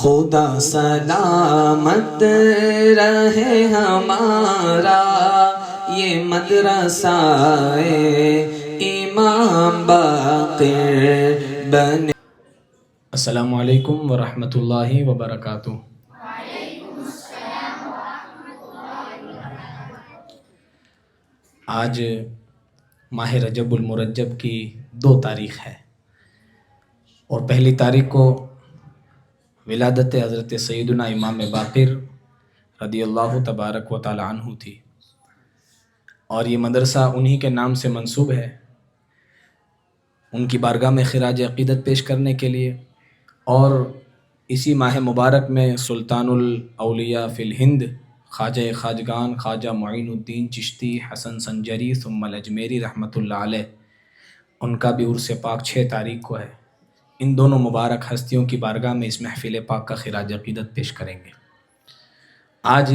खुदा सलामत रहे हमारा ये मदरसा-ए इमाम बाक़िर बने। अस्सलामु अलैकुम व रहमतुल्लाहि व बरकातुहू। आज माह रजबुल मुरज्जब की 2 तारीख़ है और पहली तारीख़ को विलादत हज़रत सैयदना इमाम बाक़िर रदियल्लाहु तबारक व तआला अन्हु थी और ये मदरसा उन्हीं के नाम से मंसूब है। उनकी बारगाह में खिराज अक़ीदत पेश करने के लिए और इसी माह मुबारक में सुल्तानुल औलिया फ़िल हिंद ख्वाजा ख्वाजगान ख्वाजा मुईनुद्दीन चिश्ती हसन संजरी सुम्मल अजमेरी रहमतुल्लाह अलैह उनका भी उर्स पाक 6 तारीख़ को है। इन दोनों मुबारक हस्तियों की बारगाह में इस महफ़िल पाक का खिराज अक़ीदत पेश करेंगे। आज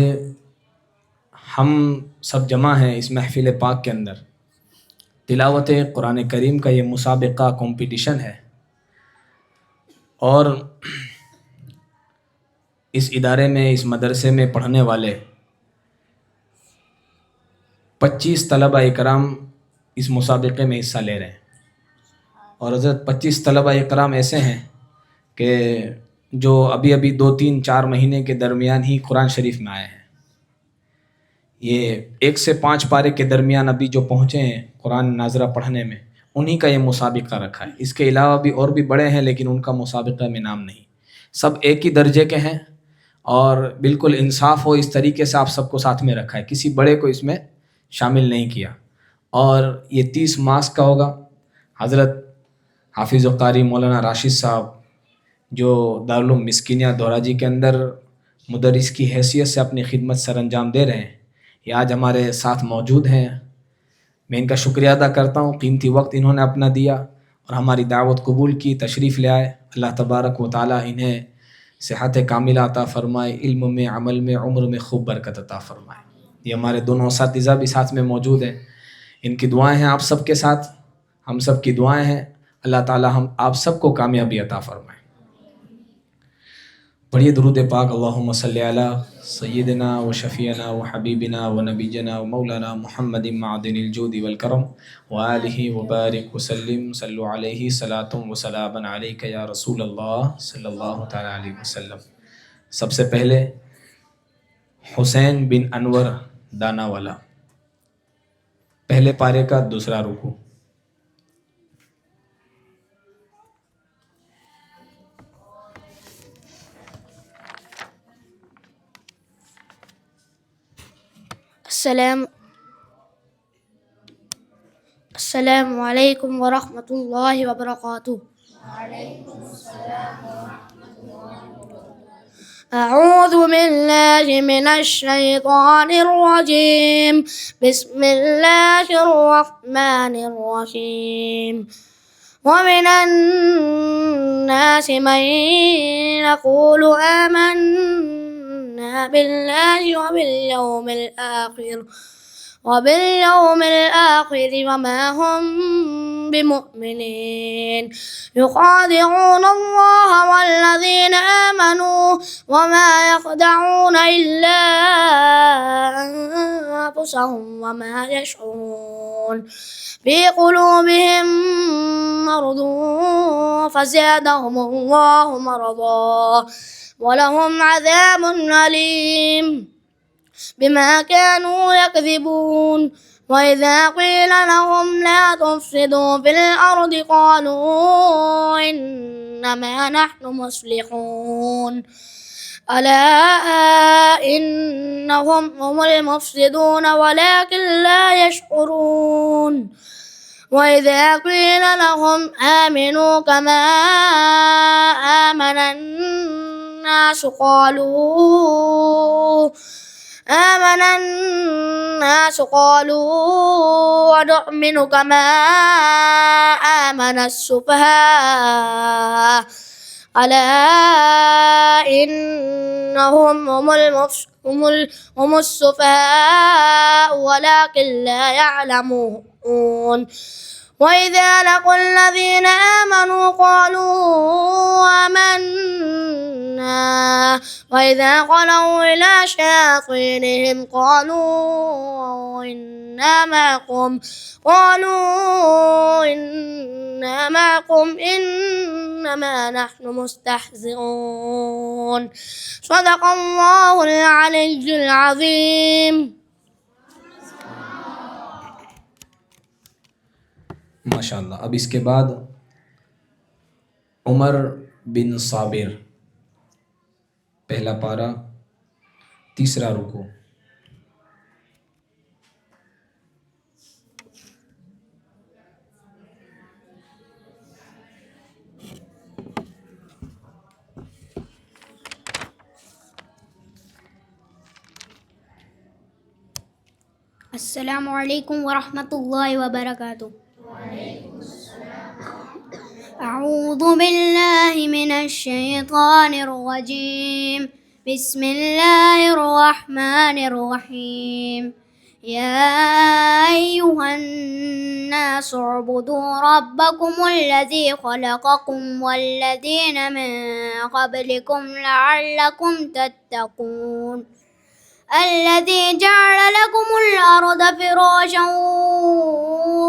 हम सब जमा हैं इस महफ़िल पाक के अंदर। तिलावत कुरान करीम का ये मुसाबिक़ा कॉम्पिटिशन है और इस इदारे में इस मदरसे में पढ़ने वाले 25 तलबा इकराम इस मुसाबिक़े में हिस्सा ले रहे हैं और हज़रत 25 तलबा इकराम ऐसे हैं कि जो अभी अभी 2-3-4 महीने के दरमियान ही कुरान शरीफ में आए हैं। ये 1 से 5 पारे के दरमियान अभी जो पहुँचे हैं कुरान नाज़रा पढ़ने में, उन्हीं का ये मुसाबिक़ा रखा है। इसके अलावा भी और भी बड़े हैं लेकिन उनका मुसाबिक़े में नाम नहीं। सब एक ही दर्जे के हैं और बिल्कुल इंसाफ हो इस तरीके से आप सबको साथ में रखा है, किसी बड़े को इसमें शामिल नहीं किया। और ये 30 मार्क्स का होगा। हज़रत हाफिज़ क़ारी मौलाना राशिद साहब जो दारुल उलूम मिस्किनिया दोराजी के अंदर मुदर्रिस की हैसियत से अपनी खिदमत सर अंजाम दे रहे हैं, ये आज हमारे साथ मौजूद हैं। मैं इनका शुक्रिया अदा करता हूँ, कीमती वक्त इन्होंने अपना दिया और हमारी दावत कबूल की, तशरीफ़ ले आए। अल्लाह तबारक व तआला इन्हें सेहत कामिला अता फ़रमाए, इल्म में अमल में उम्र में खूब बरकत अता फ़रमाए। ये हमारे दोनों असातिज़ा भी साथ में मौजूद हैं। इनकी दुआएं हैं आप सब के साथ, हम सब की दुआएं हैं। अल्लाह ताला हम आप सबको कामयाबी अता फ़रमाए। पढ़िए दुरूद पाक। अल्लाहुम्मा सल्लि अला सय्यिदिना व शफ़ीअना व हबीबिना व नबीजना व मौलाना मुहम्मदिन मअदिनिल जूदि वल करम व आलिहि व बारिक व सल्लिम सल्लु अलैहि सलातुम व सलामन अलैका या रसूल अल्लाह सल्लल्लाहु तआला अलैहि वसल्लम। सबसे पहले हुसैन बिन अनवर दानावाला, पहले पारे का दूसरा रुकू। अस्सलामु अलैकुम व रहमतुल्लाहि व बरकातुहू। अऊज़ु बिल्लाहि मिनश शैतानिर रजीम। बिस्मिल्लाहिर रहमानिर रहीम। व मिनन नासि मन यक़ूलु आमन्ना बिल्लाहि व बिल आखिर वमा हुम बिमुमिनीन। युखादिऊना अल्लाह वल्लज़ीना आमनू वमा यख़दऊना इल्ला अनफुसहुम वमा यशऊरून। फी क़ुलूबिहिम मरदun फ़ज़ादहुमुल्लाहु मरदा वलहुम अज़ाबुन अलीम बिमा कानू यकज़िबून। वइज़ा क़ील लहुम ला तुफ़सिदू फ़िल अर्दि क़ालू इन्नमा नहनु मुस्लिहून अला इन्नहुम हुमुल मुफ़सिदून वलाकिन ला यशऊरून। वइज़ा क़ील लहुम आमिनू कमा आमनन नासु قالوا ونؤمن كما آمن السفهاء ألا إنهم هم السفهاء ولكن لا يعلمون. وإذا لقوا الذين آمنوا قالوا آمنا وإذا خلوا إلى شياطينهم قالوا إنا معكم إنما نحن مستهزئون صدق الله العلي العظيم. माशाल्लाह। अब इसके बाद उमर बिन साबिर, पहला पारा, तीसरा रुकू। अस्सलामु अलैकुम वरहमतुल्लाहि वबरकातुह। أعوذ بالله من الشيطان الرجيم. بسم الله الرحمن الرحيم. يا أيها الناس اعبدوا ربكم الذي خلقكم والذين من قبلكم لعلكم تتقون الذي جعل لكم الأرض فراشا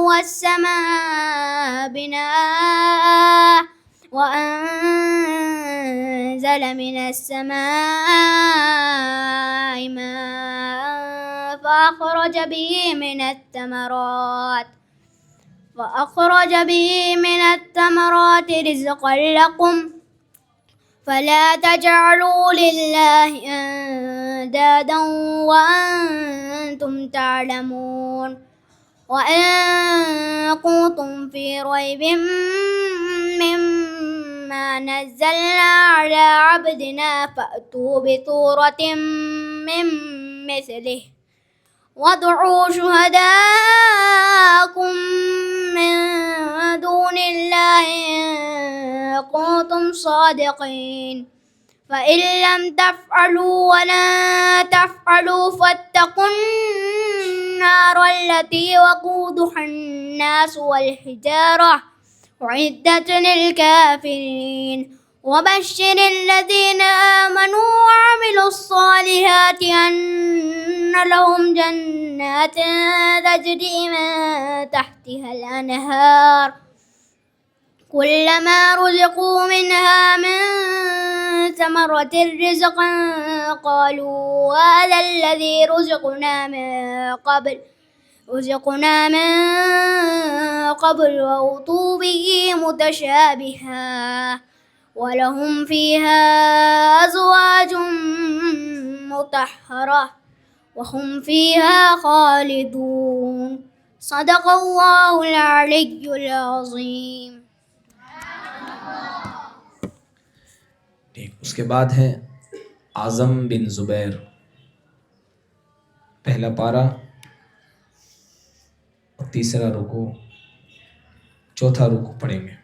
والسماء بناء وأنزل من السماء ماء فأخرج به من الثمرات رزقا لكم فلا تجعلوا لله أندادا وأنتم تعلمون وإن كنتم في ريب مما نزلنا على عبدنا فأتوا بسورة من مثله وادعوا شهداءكم من دون الله إن كنتم صادقين فإن لم تفعلوا ولا تفعلوا فاتقوا النار التي وقودها الناس والحجارة أعدت للكافرين وبشر الذين آمنوا وعملوا الصالحات أن لهم جنات تجري من تحتها الأنهار كلما رزقوا منها من ثمرة رزقا قالوا هذا الذي رزقنا من قبل وأوتوا به متشابها ولهم فيها أزواج مطهرة وهم فيها خالدون صدق الله العلي العظيم. ठीक, उसके बाद है आज़म बिन ज़ुबैर, पहला पारा, तीसरा रुकू, चौथा रुकू पढ़ेंगे।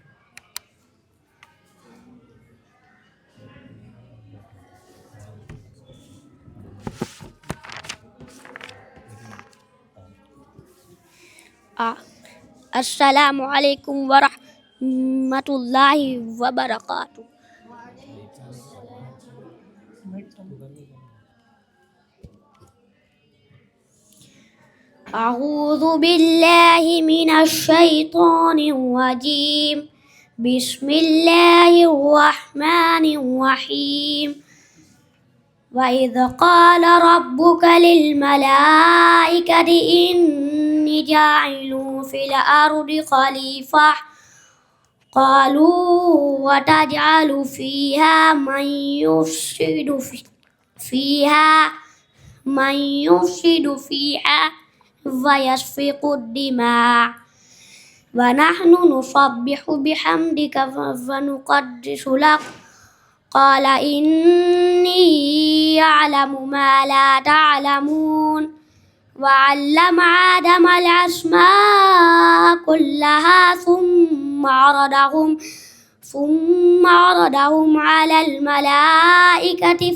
अस्सलामु अलैकुम वरहमतुल्लाहि वबरकातुह। أعوذ بالله من الشيطان الرجيم. بسم الله الرحمن الرحيم. وإذ قال ربك للملائكة إني جاعل في الأرض خليفة قالوا وتجعل فيها من يفسد فيها ويسفك الدماء ونحن نسبح بحمدك ونقدس لك قال إني أعلم ما لا تعلمون وعلم آدم الأسماء كلها ثم عرضهم على الملائكة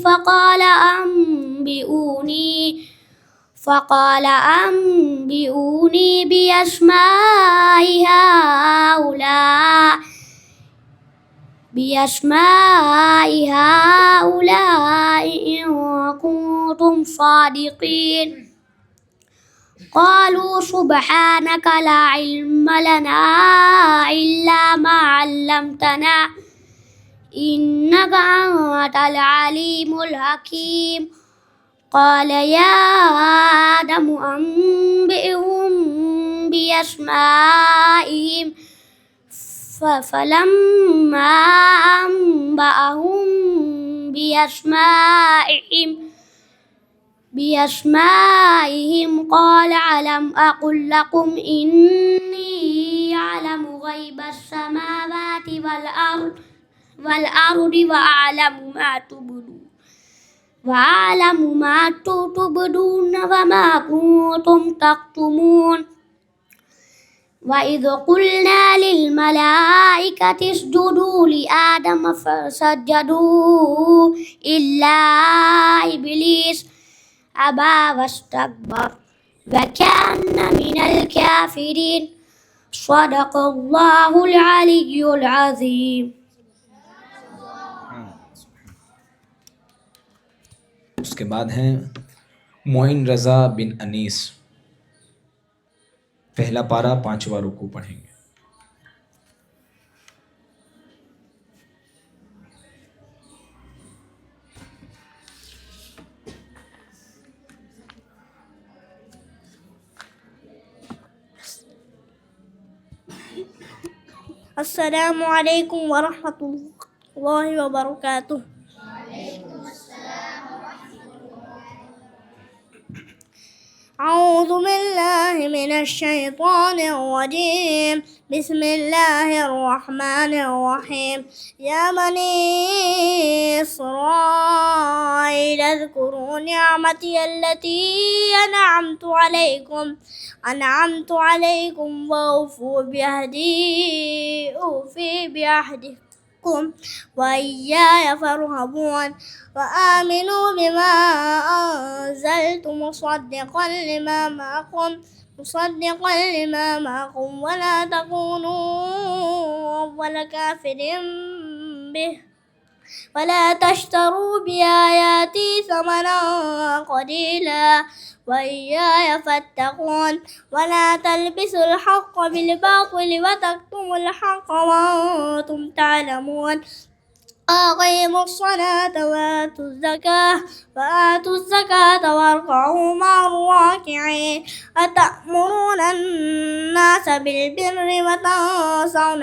فقال أنبئوني بأسماء هؤلاء إن كنتم صادقين. قالوا سبحانك لا علم لنا إلا ما علمتنا إنك أنت العليم الحكيم. قال يا آدم أنبئهم بأسمائهم فلما أنبأهم بأسمائهم قال ألم أقل لكم إني أعلم غيب السماوات والأرض وأعلم ما تبدون وما كنتم تكتمون. وإذ قلنا للملائكة اسجدوا لآدم فسجدوا إلا إبليس أبى واستكبر وكان من الكافرين. صدق الله العلي العظيم. उसके बाद हैं मोइन रज़ा बिन अनीस। पहला पारा 5वां रुकू पढ़ेंगे। अस्सलामु अलैकुम वरहमतुल्लाहि वबरकातुह। أعوذ بالله من الشيطان الرجيم. بسم الله الرحمن الرحيم. يا بني إسرائيل اذكروا نعمتي التي أنعمت عليكم وأوفوا بعهدي أوفي بعهدكم وإياي فارهبون. وآمنوا بما أنزلت مصدقا لما معكم ولا تكونوا أول كافر به ولا تشتروا بآياتي ثمنا قليلا وإياي فاتقون. ولا تلبسوا الحق بالباطل وتكتموا الحق وأنتم تعلمون. أقيموا الصلاة وآتوا الزكاة واركعوا مع الراكعين. أتأمرون الناس بالبر وتنسون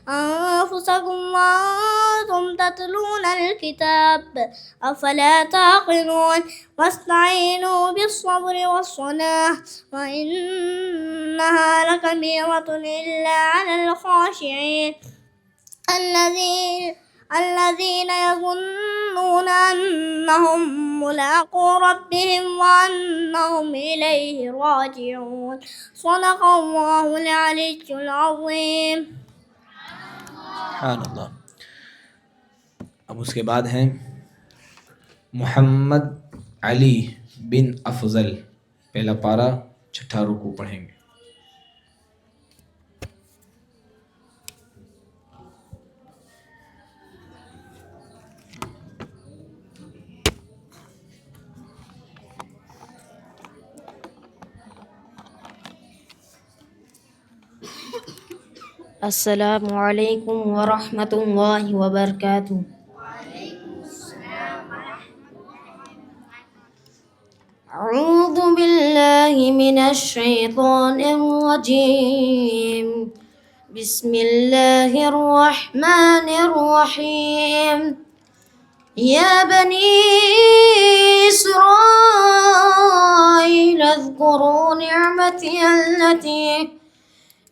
أنفسكم وأنتم تتلون الكتاب أفلا تعقلون. واستعينوا بالصبر والصلاة وإنها لكبيرة إلا على الخاشعين الذين يظنون أنهم ملاقو ربهم وأنهم إليه راجعون. صدق الله العلي العظيم. सुभान अल्लाह। अब उसके बाद हैं मोहम्मद अली बिन अफजल। पहला पारा 6ठा रुकू पढ़ेंगे। अस्सलामु अलैकुम वरहमतुल्लाहि वबरकातुह। अऊज़ु बिल्लाहि मिनश शैतानिर रजीम। बिस्मिल्लाहिर रहमानिर रहीम। या बनी इस्राईल अज़्कुरू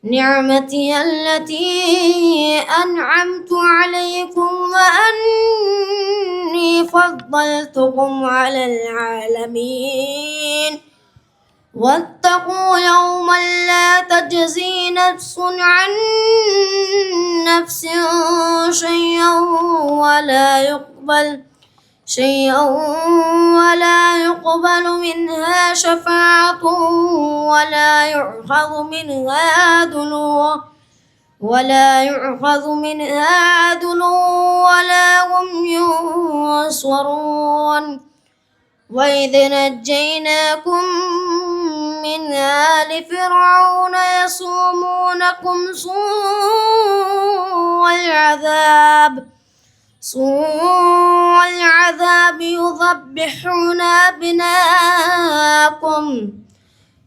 निअमती अल्लती अनअमतु अलैकुम व अन्नी फद्दलतुकुम अलल आलमीन। वत्तक़ू यौमन ला तजज़ी नफ्सुन अन नफ्सिन शयअन شيئا ولا يقبل منها شفاعة ولا يؤخذ منها عدل ولا هم ينصرون وإذ نجيناكم من آل فرعون يصومونكم سوء العذاب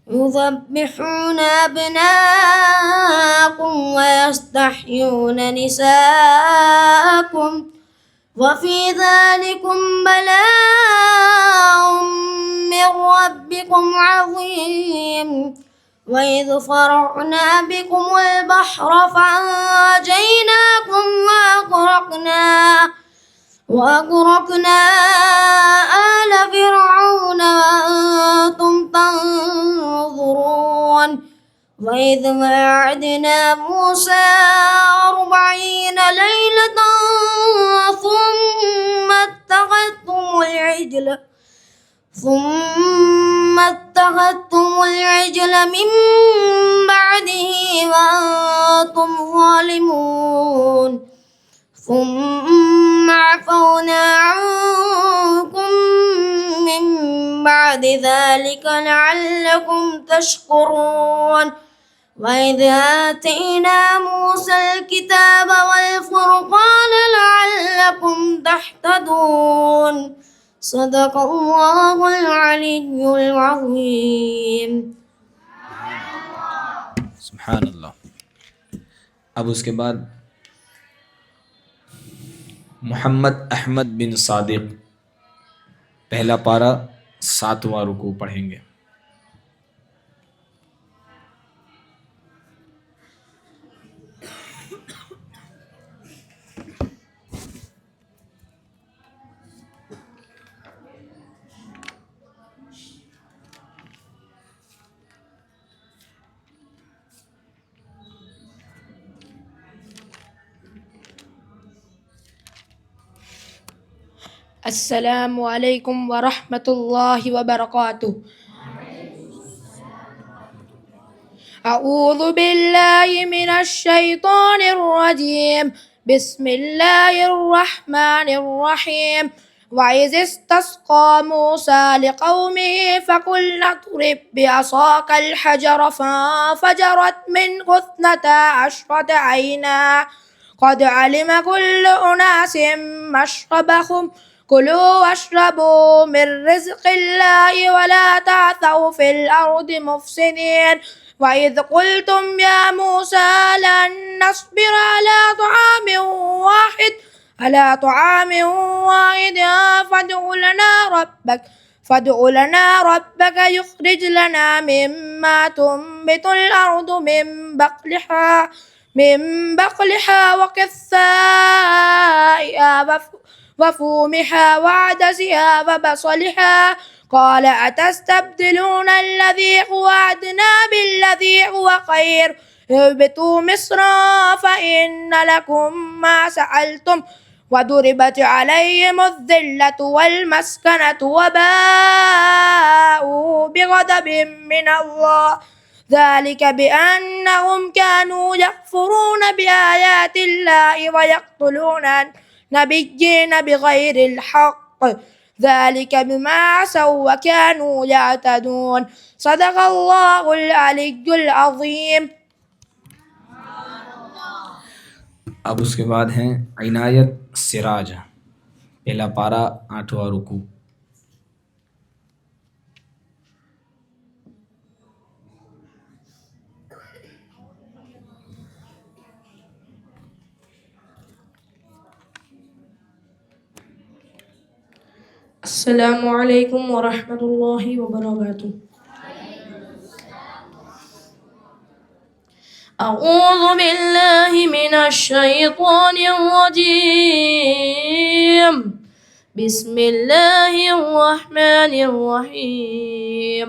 يذبحون أبناءكم ويستحيون نساءكم وفي ذلكم بلاء من ربكم عظيم وإذ فرعنا بكم البحر فأنجيناكم وأغرقنا آل فرعون وأنتم تنظرون وإذ وعدنا موسى 40 ليلة ثم اتخذتم العجل من بعده وأنتم ظالمون ثم عفونا عنكم من بعد ذلك لعلكم تشكرون وإذ آتينا موسى الكتاب والفرقان لعلكم تهتدون صدق الله العلي العظيم. सुभान अल्लाह। अब उसके बाद मोहम्मद अहमद बिन सादिक पहला पारा 7वां रुकू पढ़ेंगे। अस्सलामु अलैकुम व रहमतुल्लाहि व बरकातुहू। अऊज़ु बिल्लाहि मिनश शैतानिर रजीम। बिस्मिल्लाहिर रहमानिर रहीम। वइज़ इस्तस्क़ा मूसा लिक़ौमिही फ़क़ुलना इज़्रिब बिअसाकल हजर फ़ंफ़जरत मिन्हु इस्नता अशरता ऐना क़द अलिम कुल्लु उनासिम मशरबहुम कुलू वश्रबू मिन रिज़्क़िल्लाहि वला तअसौ फिल अर्दि मुफ़्सिदीन। वइज़ क़ुल्तुम या मूसा लन नस्बिर अला طعام واحد فادع لنا ربك يخرج لنا مما تنبت الأرض من بقلها وقثائها وفومها وعدسها وبصلها قال أتستبدلون الذي هو أدنى بالذي هو خير اهبطوا مصرا فإن لكم ما سألتم وضربت عليهم الذلة والمسكنة وباءوا بغضب من الله ذلك بأنهم كانوا يكفرون بآيات الله ويقتلون النبيين بغير الحق ذلك بما عصوا وكانوا يعتدون صدق الله العلي العظيم. अब उसके बाद हैं इनायत सिराज पहला पारा 8वां रुकू। अस्सलामु अलैकुम व रहमतुल्लाहि व बरकातुहू। أعوذ بالله من الشيطان الرجيم. بسم الله الرحمن الرحيم.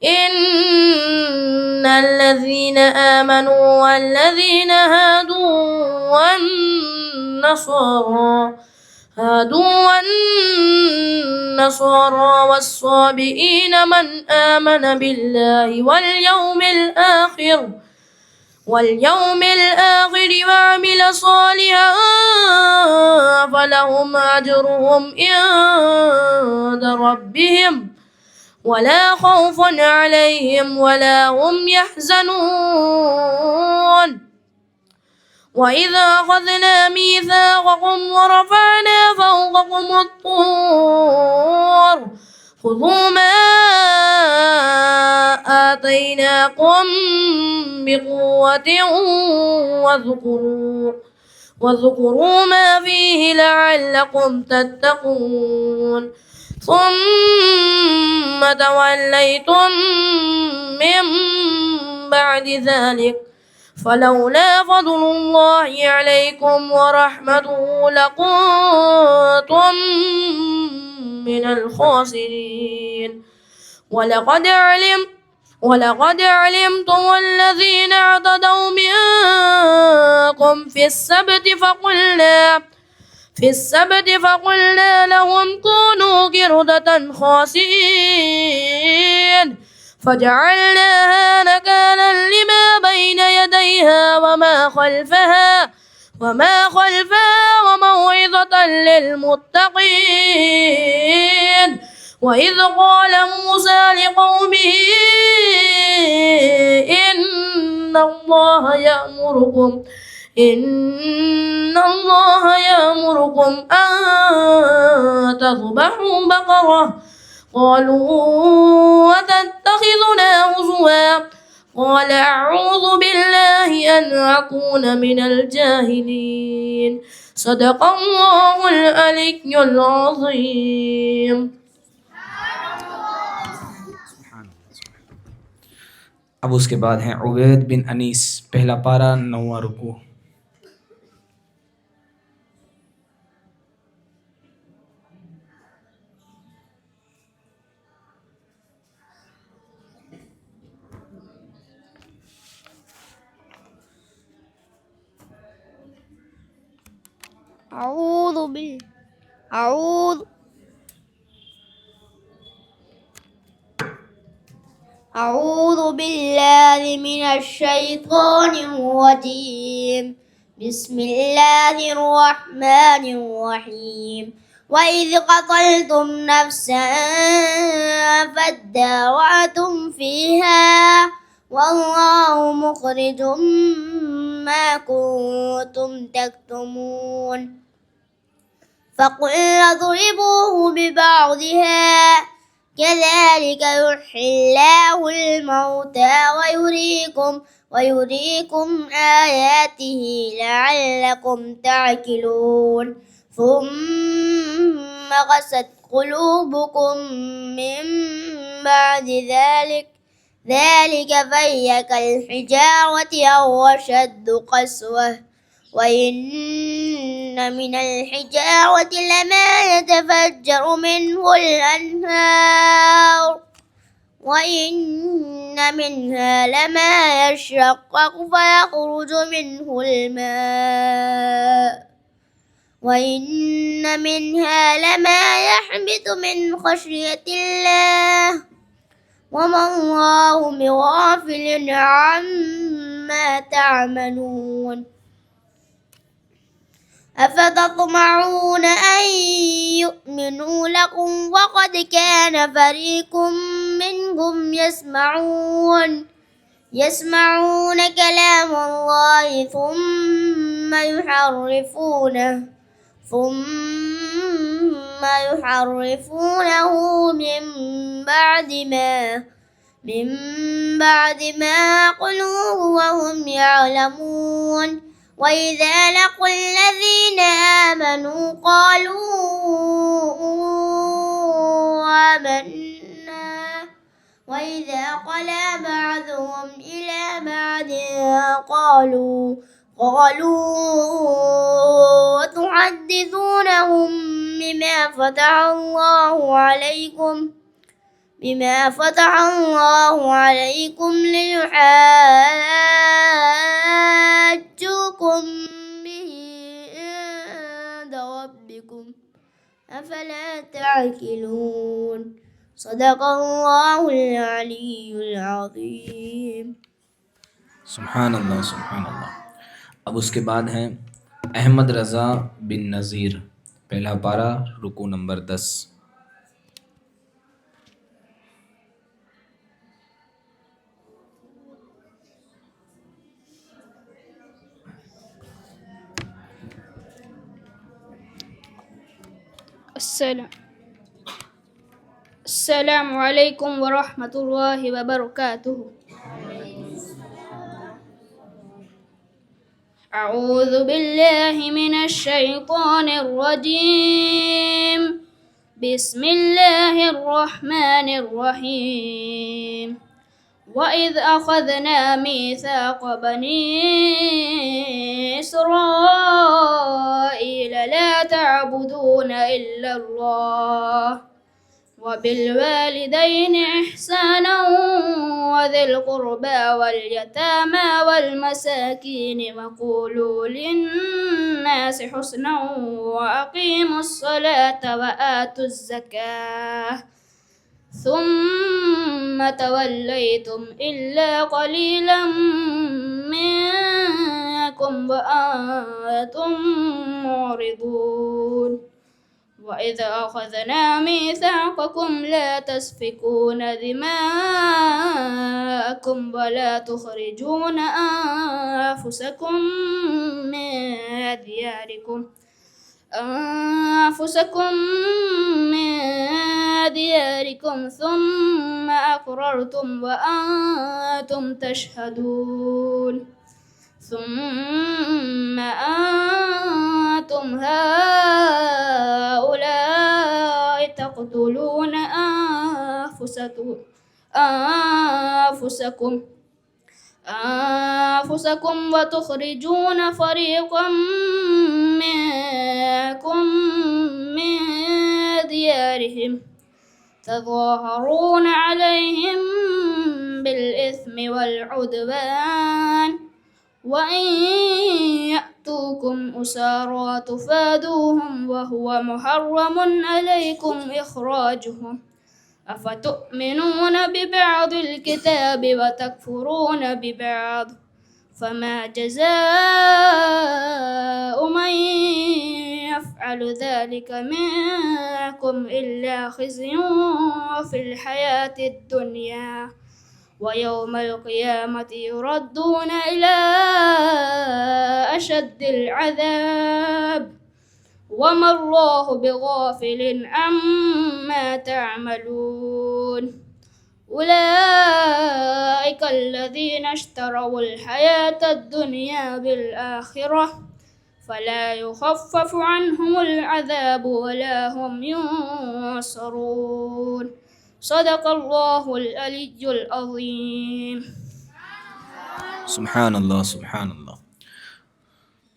إن الذين آمنوا والذين هادوا والنصارى هادوا والنصارى والصابئين من آمن بالله واليوم الآخر وعمل صالحا فلهم أجرهم عند ربهم ولا خوف عليهم ولا هم يحزنون وإذا أخذنا ميثاقكم ورفعنا فوقكم الطور خذوا ما آتيناكم بقوة واذكروا ما فيه لعلكم تتقون ثم توليتم من بعد ذلك فلولا فضل الله عليكم ورحمته لكنتم من الخاسرين ولقد علمتم الذين اعتدوا منكم في السبت فقلنا لهم كونوا قردة خاسئين فجعلناها نكالا لما بين يديها وما خلفها وموعظة للمتقين وإذ قال موسى لقومه إن الله يأمركم أن تذبحوا بقرة قالوا أتتخذنا هزوا قال أعوذ بالله أن أكون من الجاهلين صدق الله العلي العظيم. अब उसके बाद हैं उबैद बिन अनीस, पहला पारा 9वां रुकू। أعوذ بالله من الشيطان الرجيم. بسم الله الرحمن الرحيم. وإذ قتلتم نفسا فادارأتم فيها والله مخرج ما كنتم تكتمون فقلنا اضربوه ببعضها كذلك يحيي الله الموتى ويريكم آياته لعلكم تعقلون ثم قست قلوبكم من بعد ذلك فهي كالحجارة أو أشد قسوة وإن من الحجارة لما يتفجر منه الأنهار وإن منها لما يشقق فيخرج منه الماء وإن منها لما يحبط من خشية الله وما الله بغافل عما تعملون أفتطمعون أن يؤمنوا لكم وقد كان فريق منهم يسمعون كلام الله ثم يحرفونه من بعد ما عقلوه وهم يعلمون وإذا لقوا الذين آمنوا قالوا آمنا وإذا خلا بعضهم إلى بعض قالوا تحدثونهم بما فتح الله عليكم ليحاجوكم به عند ربكم أفلا تعقلون صدق الله العلي العظيم. सुभान अल्लाह सुभान अल्लाह। अब उसके बाद हैं अहमद रज़ा बिन नज़ीर, पहला पारा रुकू नंबर 10। السلام عليكم ورحمة الله وبركاته. أعوذ بالله من الشيطان الرجيم. بسم الله الرحمن الرحيم. وإذ أخذنا ميثاق بني إسرائيل لا تعبدون إلا الله وبالوالدين إحسانا وذي القربى واليتامى والمساكين وقولوا للناس حسنا وأقيموا الصلاة وآتوا الزكاة ثم توليتم إلا قليلا منكم وأنتم معرضون. وإذ أخذنا ميثاقكم لا تسفكون دماءكم ولا تخرجون أنفسكم من دياركم ثم أقررتم وأنتم تشهدون. ثم أنتم هؤلاء تقتلون أنفسكم وتخرجون فريقا منكم من ديارهم تظاهرون عليهم بالإثم والعدوان وإن يأتوكم أسارى تفادوهم وهو محرم عليكم إخراجهم. أفتؤمنون ببعض الكتاب وتكفرون ببعض فما جزاء من يفعل ذلك منكم إلا خزي في الحياة الدنيا ويوم القيامة يردون إلى أشد العذاب وما الله بغافل عما تعملون. أولئك الذين اشتروا الحياة الدنيا بالآخرة فلا يخفف عنهم العذاب ولا هم ينصرون. صدق الله العلي العظيم. सुभान अल्लाह सुभान अल्लाह।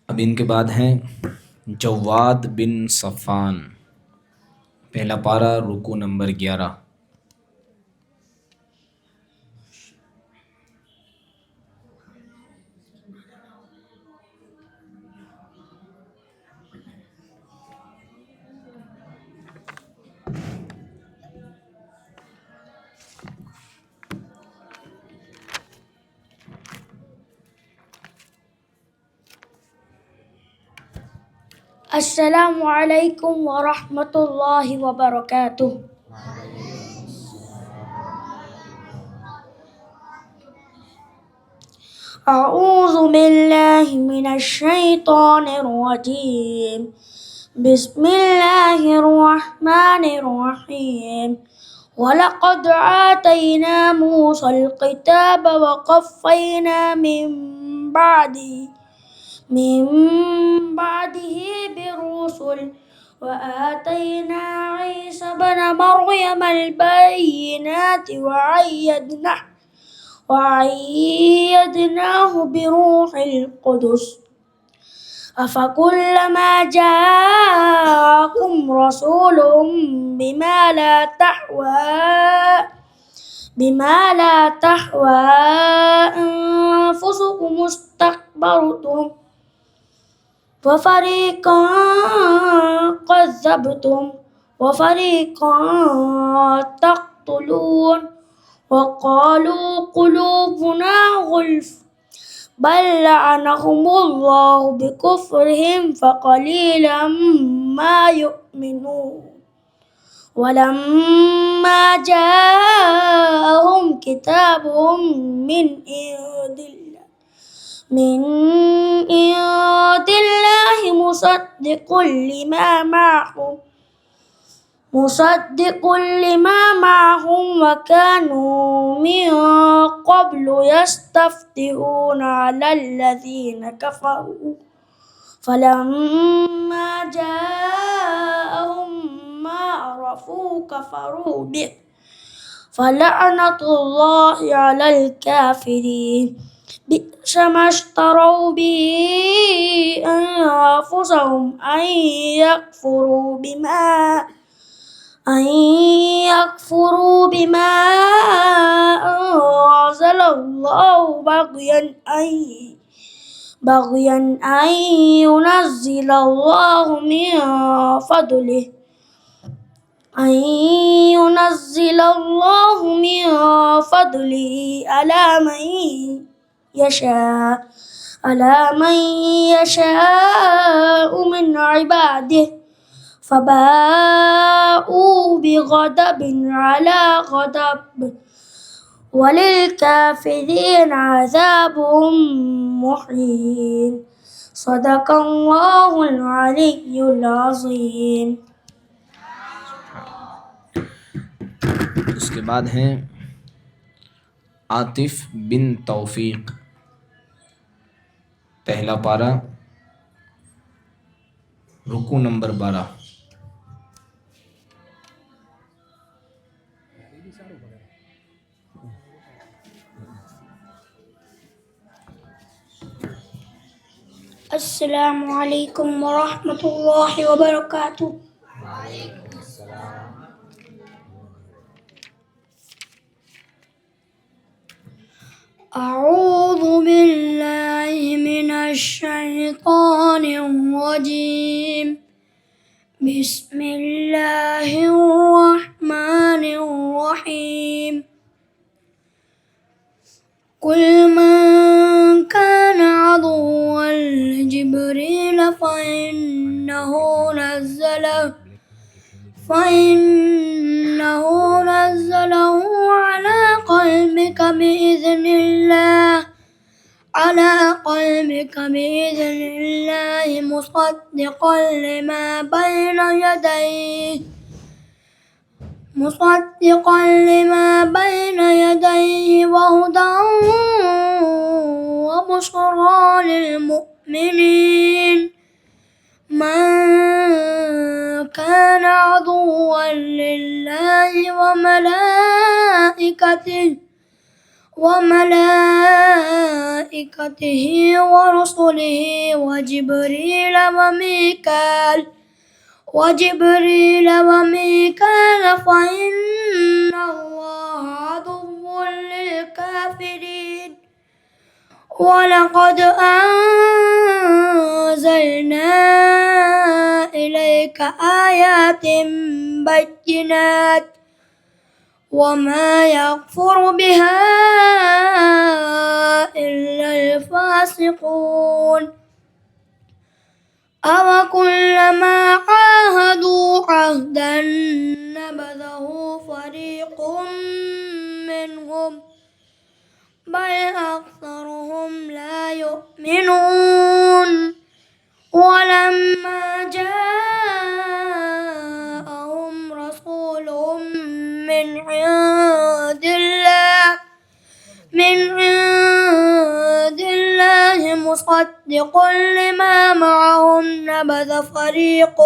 अब इनके बाद हैं जवाद बिन सफ़ान, पहला पारा रुकू नंबर 11। السلام عليكم ورحمة الله وبركاته. أعوذ بالله من الشيطان الرجيم. بسم الله الرحمن الرحيم. ولقد آتينا موسى الكتاب وقفينا من بعده بالرسل وآتينا عيسى ابن مريم البينات وأيدناه بروح القدس. أفكلما جاءكم رسول بما لا تحوى أنفسكم استكبرتم وفريقا كذبتم وفريقا تقتلون وقالوا قلوبنا غلف بل لعنهم الله بكفرهم فقليلا ما يؤمنون ولما جاءهم كتاب من عند الله مصدق لما معهم وكانوا من قبل يستفتحون على الذين كفروا فلما جاءهم ما عرفوا كفروا به فلعنة الله على الكافرين بئس ما اشتروا به أنفسهم أن يكفروا بما أنزل الله بغيا أن ينزل الله من فضله على من يشاء من عباده فباءوا بغضب على غضب وللكافرين عذاب مهين صدق الله العلي العظيم. उसके बाद हैं आतिफ बिन तौफीक, पहला पारा, रुकू नंबर 12। अस्सलामु अलैकुम वरहमतुल्लाहि वबरकातुह। أعوذ بالله من الشيطان الرجيم. بسم الله الرحمن الرحيم. قل من كان عدوا لجبريل فإنه نزله على قلبك بإذن الله مصدقا لما بين يديه وهدى وبشرى للمؤمنين. من كان عدوا لله وملائكته ورسله وجبريل وميكال فإن الله عدو للكافرين. ولقد أنزلنا إليك آيات بينات وما يكفر بها إلا الفاسقون. أوكلما عاهدوا عهدا نبذه فريق منهم بل أكثرهم لا يؤمنون. ولما جاءهم رسول من عند الله مصدق لما معهم نبذ فريق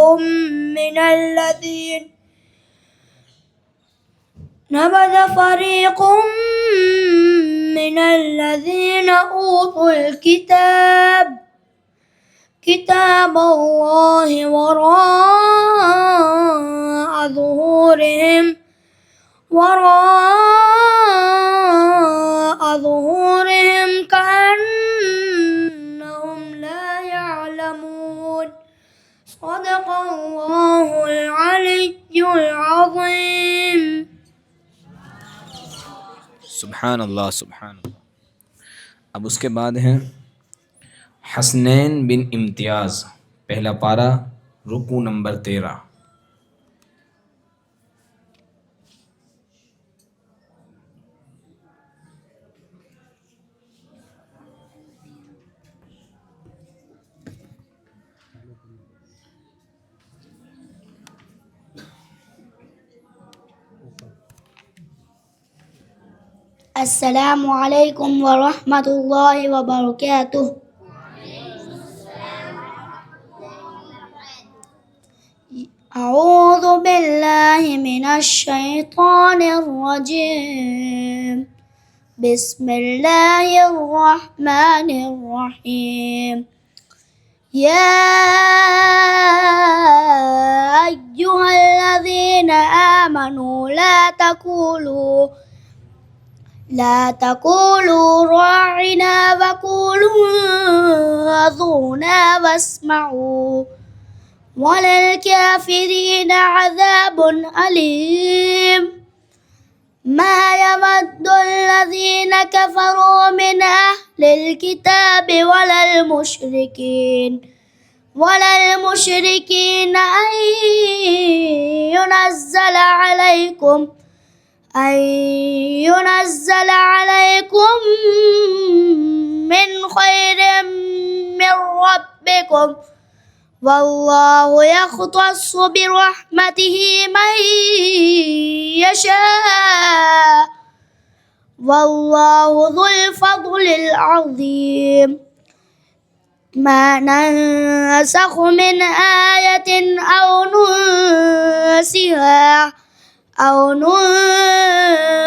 من الذين أوتوا الكتاب كتاب الله وراء ظهورهم كأنهم لا يعلمون. العلي العظيم. सुभान अल्लाह सुभान अल्लाह। अब उसके बाद हैं हसनैन बिन इम्तियाज़, पहला पारा, रुकू नंबर 13। السلام عليكم ورحمة الله وبركاته. أعوذ بالله من الشيطان الرجيم. بسم الله الرحمن الرحيم. يا أيها الذين آمنوا لا تقولوا راعنا وقولوا انظرنا واسمعوا وللكافرين عذاب أليم. ما يود الذين كفروا من أهل الكتاب ولا المشركين أن ينزل عليكم من خير من ربكم، والله يختص برحمته من يشاء، والله ذو الفضل العظيم. ما ننسخ من آية أو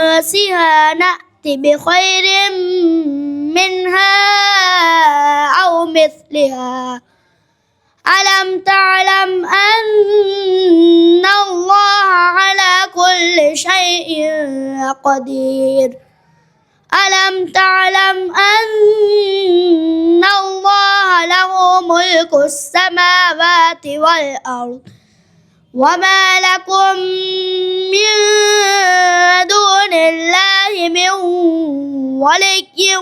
ننسها نأتي بخير منها أو مثلها. ألم تعلم أن الله على كل شيء قدير؟ ألم تعلم أن الله له ملك السماوات والأرض وما لكم من دون الله من ولي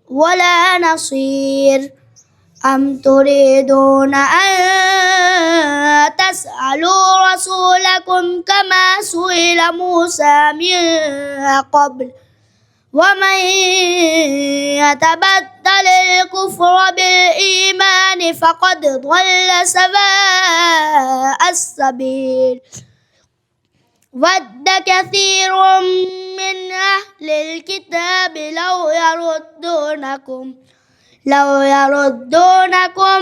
ولا نصير. أم تريدون أن تسألوا رسولكم كما سئل موسى من قبل، ومن يتبدل الكفر بالإيمان فقد ضل سواء السبيل. ود كثير من أهل الكتاب لو يردونكم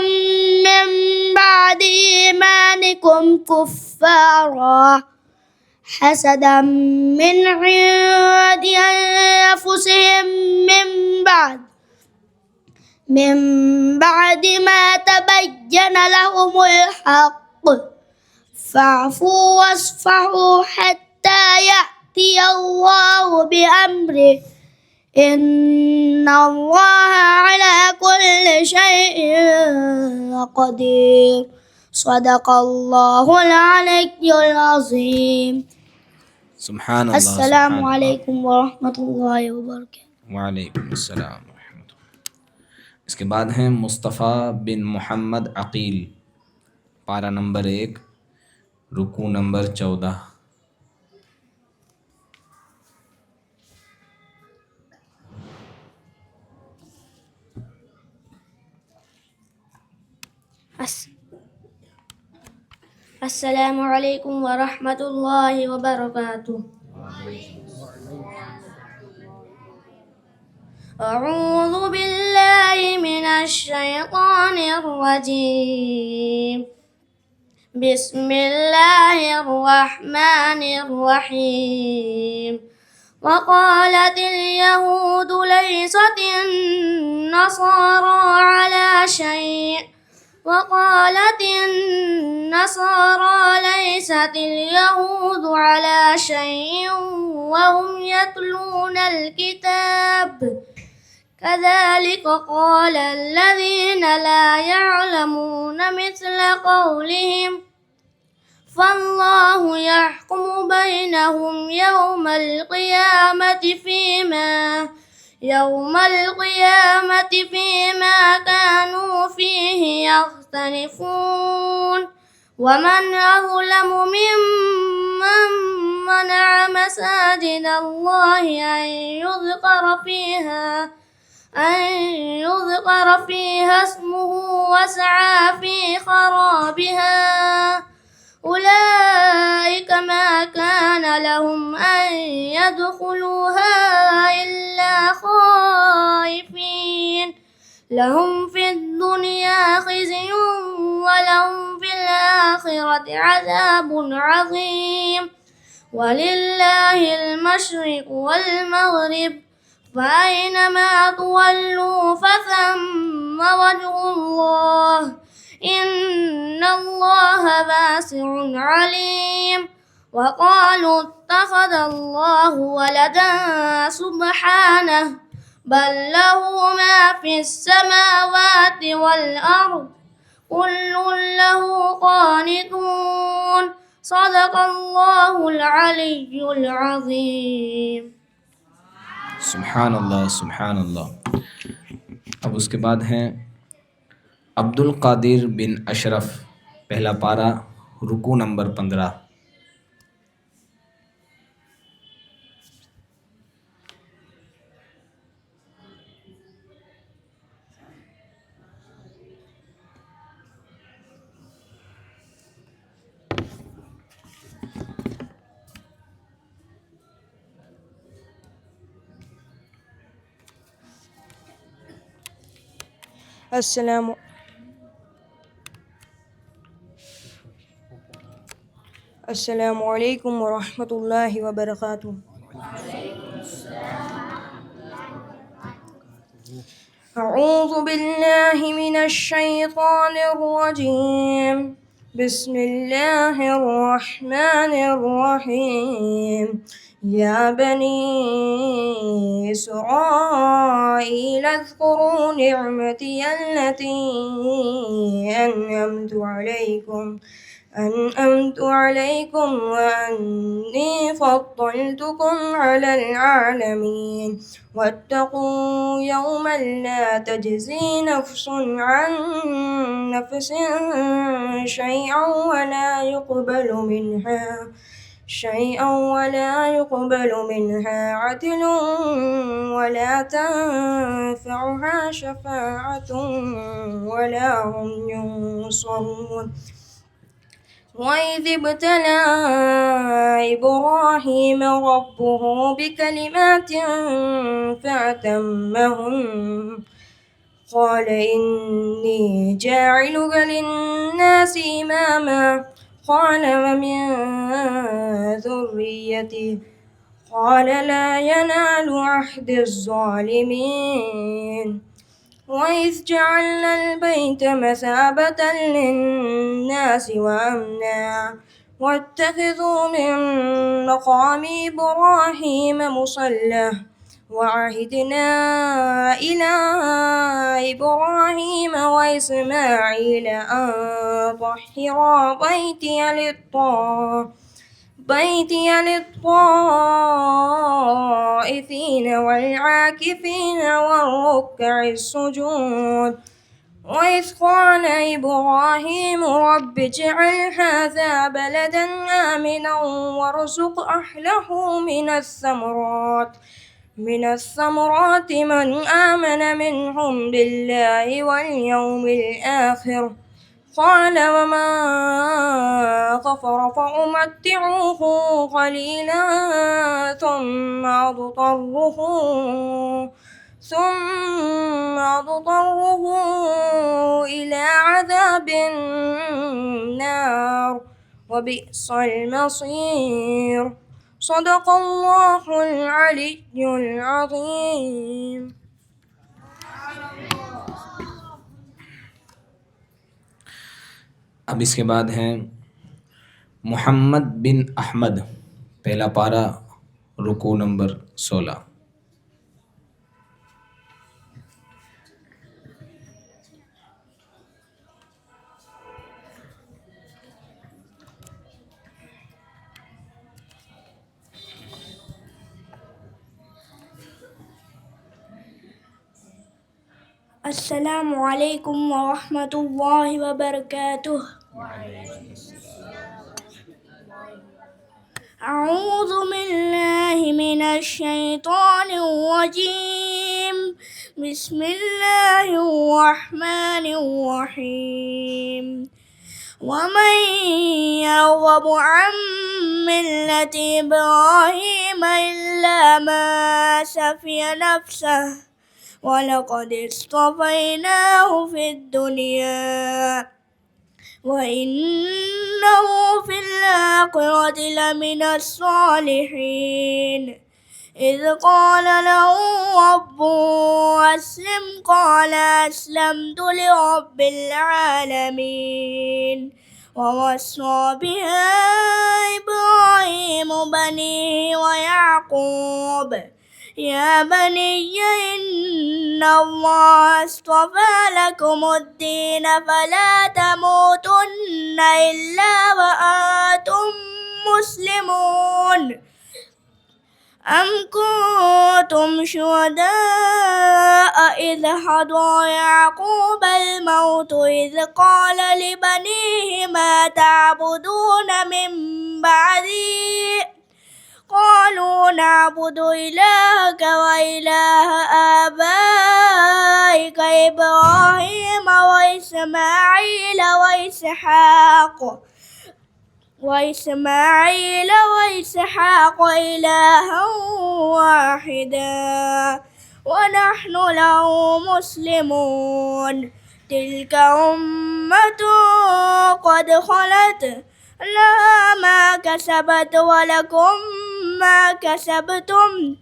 من بعد إيمانكم كفارا حسدا من عند أنفسهم من بعد ما تبين لهم الحق، فاعفوا واصفحوا حتى يأتي الله بأمره، إن الله على كل شيء قدير. صدق الله العلي العظيم. सुभान अल्लाह। السلام عليكم ورحمة الله وبركاته. वालेकुम अस्सलाम रहमतुल्लाह। इसके बाद हैं मुस्तफ़ा बिन मोहम्मद अकील, पारा नंबर 1, रुकू नंबर 14। السلام عليكم ورحمة الله وبركاته. أعوذ بالله من الشيطان الرجيم. بسم الله الرحمن الرحيم. وقالت اليهود ليست النصارى على شيء، وقالت النصارى ليست اليهود على شيء وهم يتلون الكتاب، كذلك قال الذين لا يعلمون مثل قولهم فالله يحكم بينهم يوم القيامة فيما كانوا فيه يختلفون ومن أظلم ممن منع مساجد الله أن يذكر فيها اسمه وسعى في خرابها أولئك ما كان لهم أن يدخلوها إلا خائفين لهم في الدنيا خزي ولهم في الآخرة عذاب عظيم ولله المشرق والمغرب فأينما تولوا فثم وجه الله إن الله واسع عليم وقالوا اتخذ الله ولدا سبحانه بل له ما في السماوات والأرض كل له قانتون صدق الله العلي العظيم. सुभान अल्लाह सुभान अल्लाह। अब उसके बाद हैं अब्दुल कादिर बिन अशरफ, पहला पारा, रुकू नंबर 15। السلام عليكم ورحمة الله وبركاته. أعوذ بالله من الشيطان الرجيم. بسم الله الرحمن الرحيم. يا بني إسرائيل اذكروا نعمتي التي أنعمت عليكم وأني فضلتكم على العالمين واتقوا يوما لا تجزي نفس عن نفس شيئا ولا يقبل منها عدل ولا تنفعها شفاعة ولا هم ينصرون. وإذ ابتلى إبراهيم ربه بكلمات فأتمهن قال إني جاعلك للناس إماما قال ومن ذريتي قال لا ينال عهد الظالمين. وإذ جعلنا البيت مثابة للناس وأمنا واتخذوا من مقام إبراهيم مصلى وعهدنا إلى إبراهيم وإسماعيل أن طهرا بيتي للطائفين والعاكفين والركع السجود. وإذ قال إبراهيم رب اجعل هذا بلدا آمنا وارزق أهله من الثمرات من آمن منهم بالله واليوم الآخر قال وما كفر فأمتعه قليلا ثم أضطره إلى عذاب النار وبئس المصير. صدق الله العلي العظيم. अब इसके बाद हैं मोहम्मद बिन अहमद, पहला पारा, रुकू नंबर 16। السلام عليكم ورحمة الله وبركاته. أعوذ بالله من الشيطان الرجيم. بسم الله الرحمن الرحيم. ومن يرغب عن ملة إبراهيم إلا من سفي نفسه ولقد اصطفيناه في الدنيا وإنه في الآخرة لمن الصالحين. إذ قال له ربه أسلم قال أسلمت لرب العالمين. ووصى بها إبراهيم بنيه ويعقوب يا بني إن الله اصطفى لكم الدين فلا تموتن إلا وأنتم مسلمون. أم كنتم شهداء إذ حضر يعقوب الموت إذ قال لبنيه ما تعبدون من بعدي قالوا نعبد إلهك وإله آبائك إبراهيم وإسماعيل وإسحاق إلها واحدا ونحن له مسلمون. تلك أمة قد خلت لها ما كسبت ولكم ما كسبتم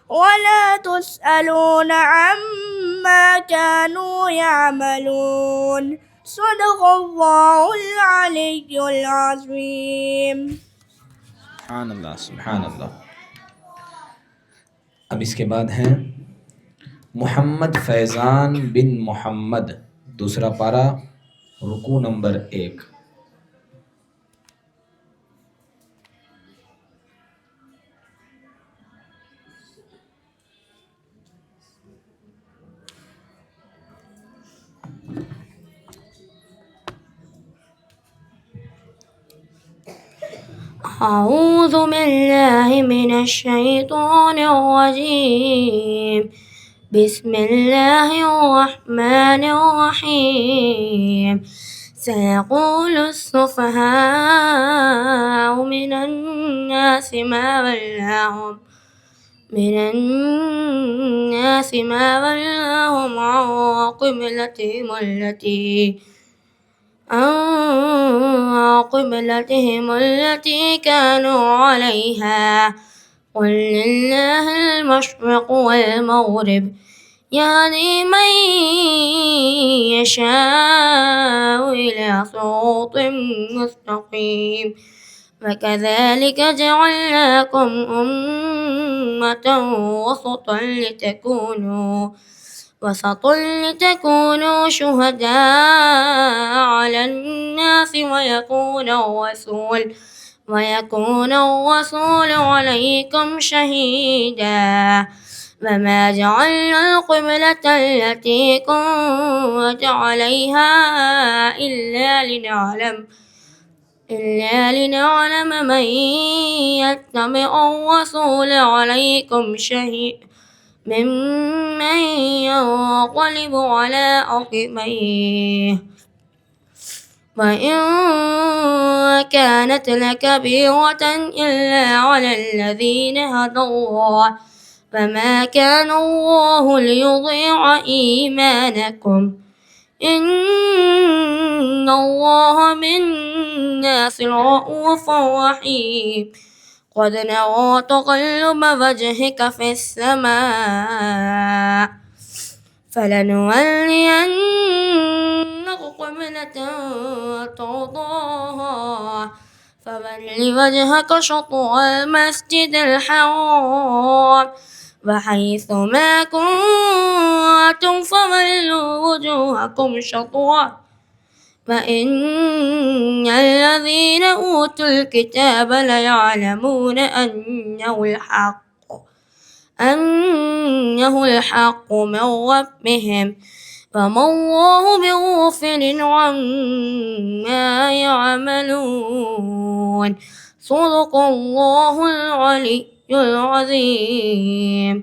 ولا تسألون عما كانوا يعملون. صدق الله العلي العظيम. सुभान अल्लाह, सुभान अल्लाह। अब इसके बाद हैं मोहम्मद फैज़ान बिन मोहम्मद, दूसरा पारा, रुकू नंबर 1। أعوذ بالله من الشيطان الرجيم. بسم الله الرحمن الرحيم. سيقول السفهاء من الناس ما ولاهم عن قبلتهم التي كانوا عليها. قل لله المشرق والمغرب يهدي من يشاء إلى صراط مستقيم. وكذلك جعلناكم أمة وسطا لتكونوا شهداء على الناس ويكون الرسول عليكم شهيدا. وما جعلنا القبلة التي كنت عليها إلا لنعلم من يتبع الرسول عليكم شهيد ممن ينقلب على عقبيه. وإن كانت لكبيرة إلا على الذين هدى الله فما كان الله ليضيع إيمانكم إن الله بالناس رؤوف رحيم. قد نرى تقلب وجهك في السماء فلنولينك قبلة ترضاها فول وجهك شطر المسجد الحرام وحيث ما كنتم فولوا وجوهكم شطره فإن الذين أوتوا الكتاب ليعلمون أنه الحق من ربهم فما الله بغافل عما يعملون صدق الله العلي العظيم.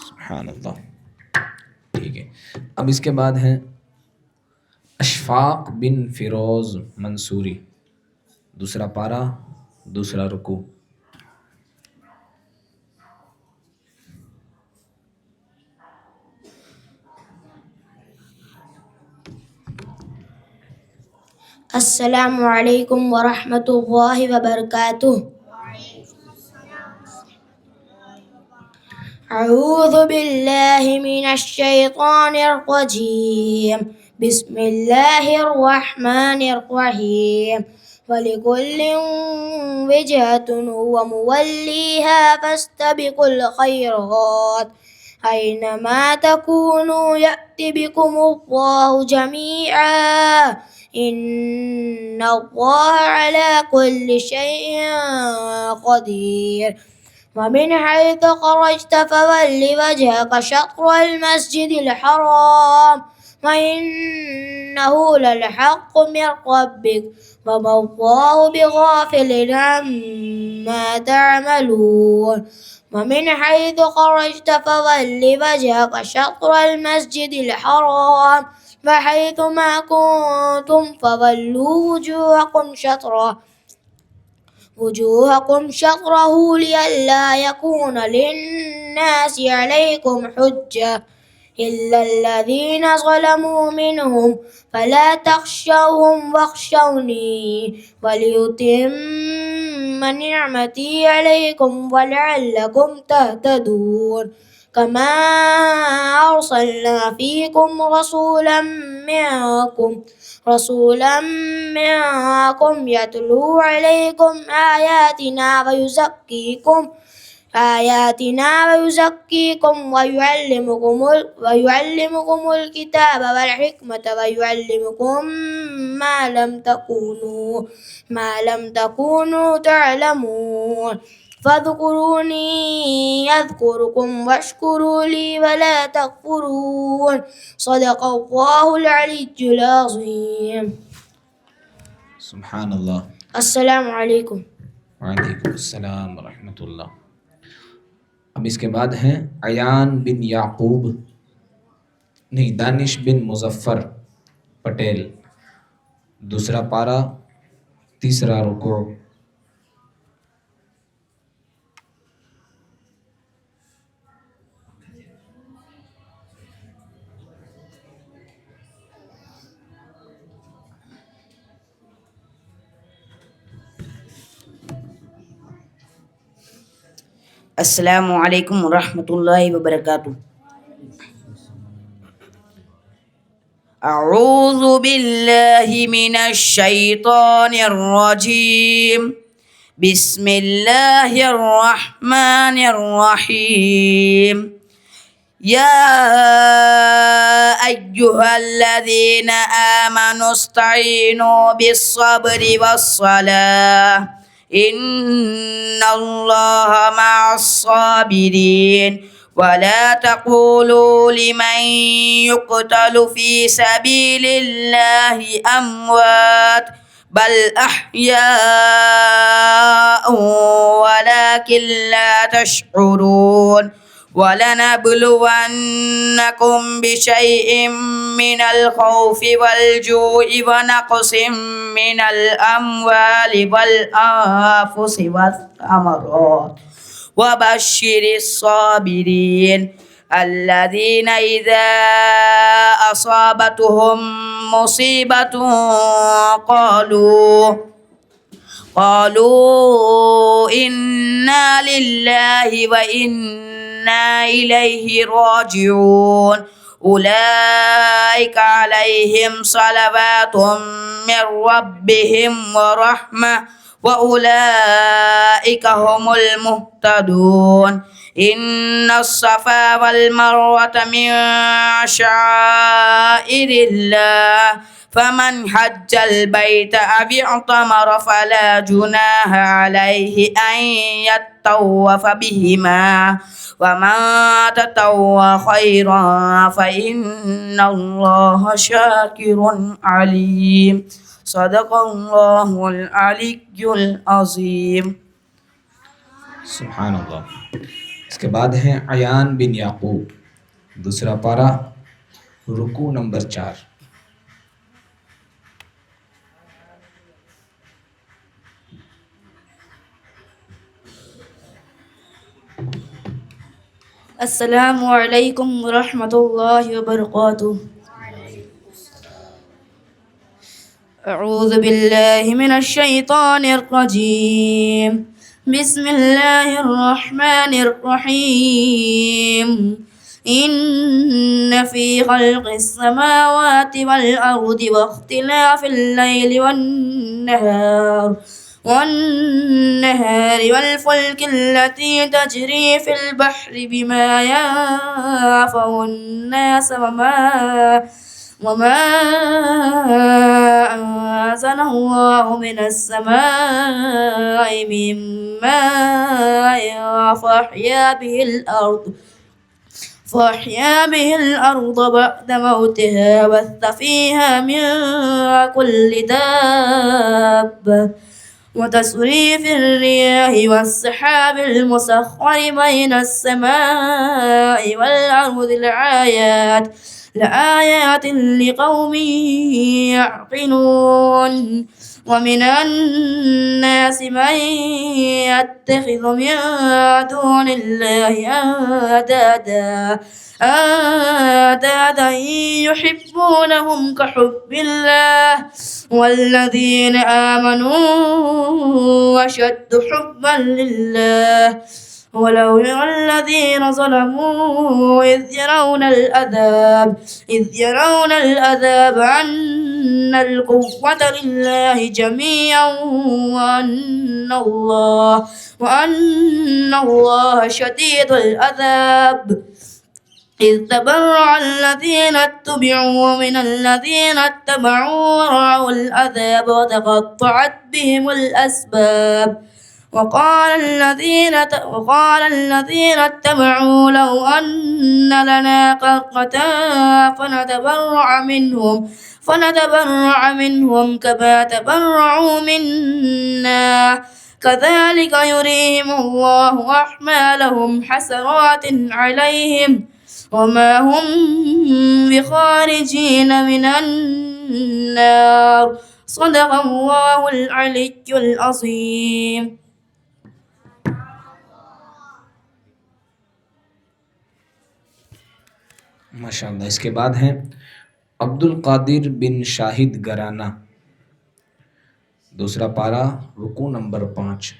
सुभान अल्लाह। ठीक है, अब इसके बाद हैं अशफाक बिन फिरोज मंसूरी, दूसरा पारा, दूसरा रुकू। السلام عليكم ورحمة الله وبركاته. أعوذ بالله من الشيطان الرجيم. بسم الله الرحمن الرحيم. ولكل وجهة هو موليها فاستبقوا الخيرات أينما تكونوا يأتي بكم الله جميعا إن الله على كل شيء قدير. ومن حيث خرجت فول وجهك شطر المسجد الحرام وإنه للحق من ربك وما الله بغافل عما تعملون. ومن حيث خرجت فول وجهك شطر المسجد الحرام فحيث ما كنتم فولوا وجوهكم شطره لئلا يكون للناس عليكم حجة إلا الذين ظلموا منهم فلا تخشوهم واخشوني وليتم نعمتي عليكم ولعلكم تهتدون. كما أرسلنا فيكم رسولا منكم يتلو عليكم آياتنا ويزكيكم ويعلمكم الكتاب والحكمة ويعلمكم ما لم تكونوا تعلمون. فاذكروني أذكركم واشكروا لي ولا تكفرون. صدق الله العلي العظيم. सुभान अल्लाह। السلام عليكم. वालेकुम अस्सलाम व रहमतुल्लाह। अब इसके बाद हैं दानिश बिन मुजफ्फर पटेल, दूसरा पारा, तीसरा रुकू। अस्सलामु अलैकुम रहमतुल्लाहि व बरकातुहू। अऊज़ु बिल्लाहि मिनश शैतानिर रजीम। बिस्मिल्लाहिर रहमानिर रहीम। या अय्युहल्लज़ीना आमनुस्तईनु बिस्सब्रि वस्सलाह इन्नल्लाह मअस्साबिरीन वला तक़ूलू लिमन युक़तलु फ़ी सबीलिल्लाहि अम्वात बल अह्याउ वलाकिन ला तशऊरून। वलनबलुवन्नकुम बिशैइन मिनल खौफि वल जूइ व नक़सिम मिनल अम्वालि वल अन्फुसि वस्समरात व बश्शिरिस साबिरीन अल्लज़ीना इज़ा असाबतहुम मुसीबतुन क़ालू इन्ना लिल्लाहि व इन्ना इलैहि राजिऊन। उलाइका अलैहिम सलवातुम मिर रब्बिहिम व रहमह व उलाइका हुमुल मुहतदून। इन्नस सफ़ा वल मरवता मिन शाइरिल्लाह फमन हज्जल बैत अव इअतमर फला जुनाह अलैहि अन यत्तवफ़ बिहिमा ومن تطوع خيرا فإن الله شاكر عليم صدق الله العلي العظيم. सुभान अल्लाह। इसके बाद हैं अयान बिन याकूब, दूसरा पारा, रुकू नंबर 4। السلام عليكم ورحمة الله وبركاته. أعوذ بالله من الشيطان الرجيم. بسم الله الرحمن الرحيم. إن في خلق السماوات والأرض واختلاف الليل والنهار والفلك التي تجري في البحر بما ينفع الناس وما أنزل الله من السماء من ماء فأحيا به الأرض بعد موتها وبث فيها من كل دابة وتصريف الرياح والسحاب المسخر بين السماء والأرض لآيات لقوم يعقلون. ومن الناس من يتخذ من دون الله أندادا يحبونهم كحب الله والذين آمنوا أشد حبا لله ولو يرى الذين ظلموا إذ يرون العذاب أن القوة لله جميعا وأن الله شديد العذاب. إذ تبرأ الذين اتبعوا من الذين اتبعوا ورأوا العذاب وتقطعت بهم الأسباب. وقال الذين اتبعوا لو أن لنا كرة فنتبرأ منهم كما تبرعوا منا كذلك يريهم الله أعمالهم حسرات عليهم وما هم بخارجين من النار صدق الله العلي العظيم. माशाअल्लाह। इसके बाद हैं अब्दुल कादिर बिन शाहिद गराना, दूसरा पारा, रुकू नंबर 5।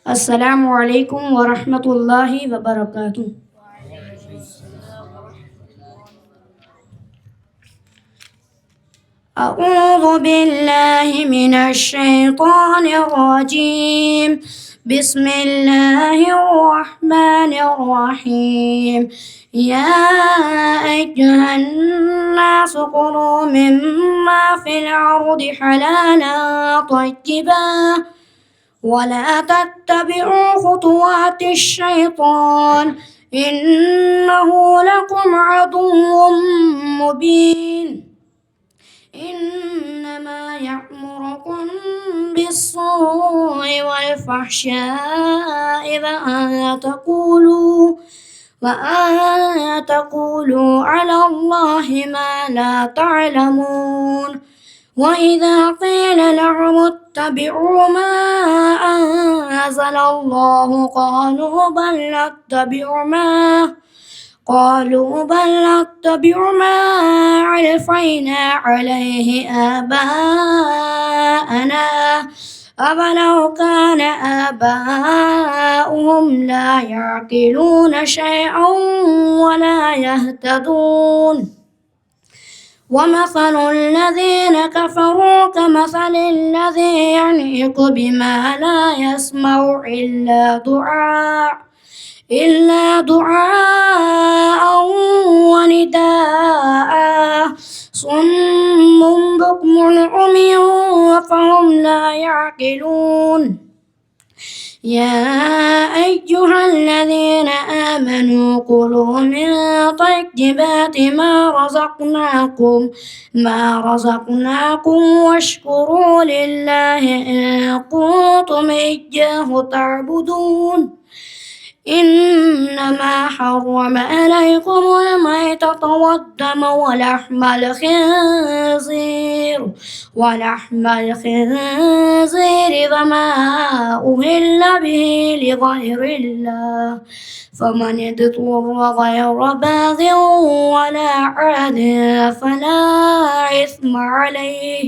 अस्सलामु अलैकुम वरहमतुल्लाहि वबरकातुह। أعوذ بالله من الشيطان الرجيم. بسم الله الرحمن الرحيم. يا أيها الناس كلوا مما في الأرض حلالا طيبا ولا تتبعوا خطوات الشيطان إنه لكم عدو مبين. إنما يأمركم بالسوء والفحشاء وأن تقولوا على الله ما لا تعلمون. وإذا قيل لهم اتبعوا ما أنزل الله قالوا بل نتبع ما ألفينا عليه آباءنا أولو كان آباؤهم لا يعقلون شيئا ولا يهتدون. ومثل الذين كفروا كمثل الذي ينعق بما لا يسمع إلا دعاء ونداء صم بكم عمي فهم لا يعقلون يا أيها الذين آمنوا كلوا من طيبات ما رزقناكم واشكروا لله إن كنتم إياه تعبدون إنما حرم عليكم الميتة والدم ولحم الخنزير وما أهل به لغير الله فمن اضطر غير باغ ولا عاد فلا إثم عليه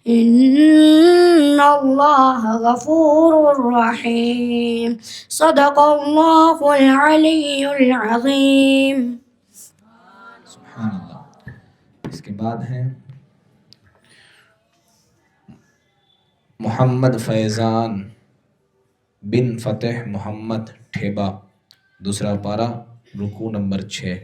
إن الله غفور رحيم صدق الله العلي العظيم. सुभान अल्लाह। इसके बाद हैं मोहम्मद फैज़ान बिन फ़तेह मोहम्मद ठेबा, दूसरा पारा, रुकू नंबर 6।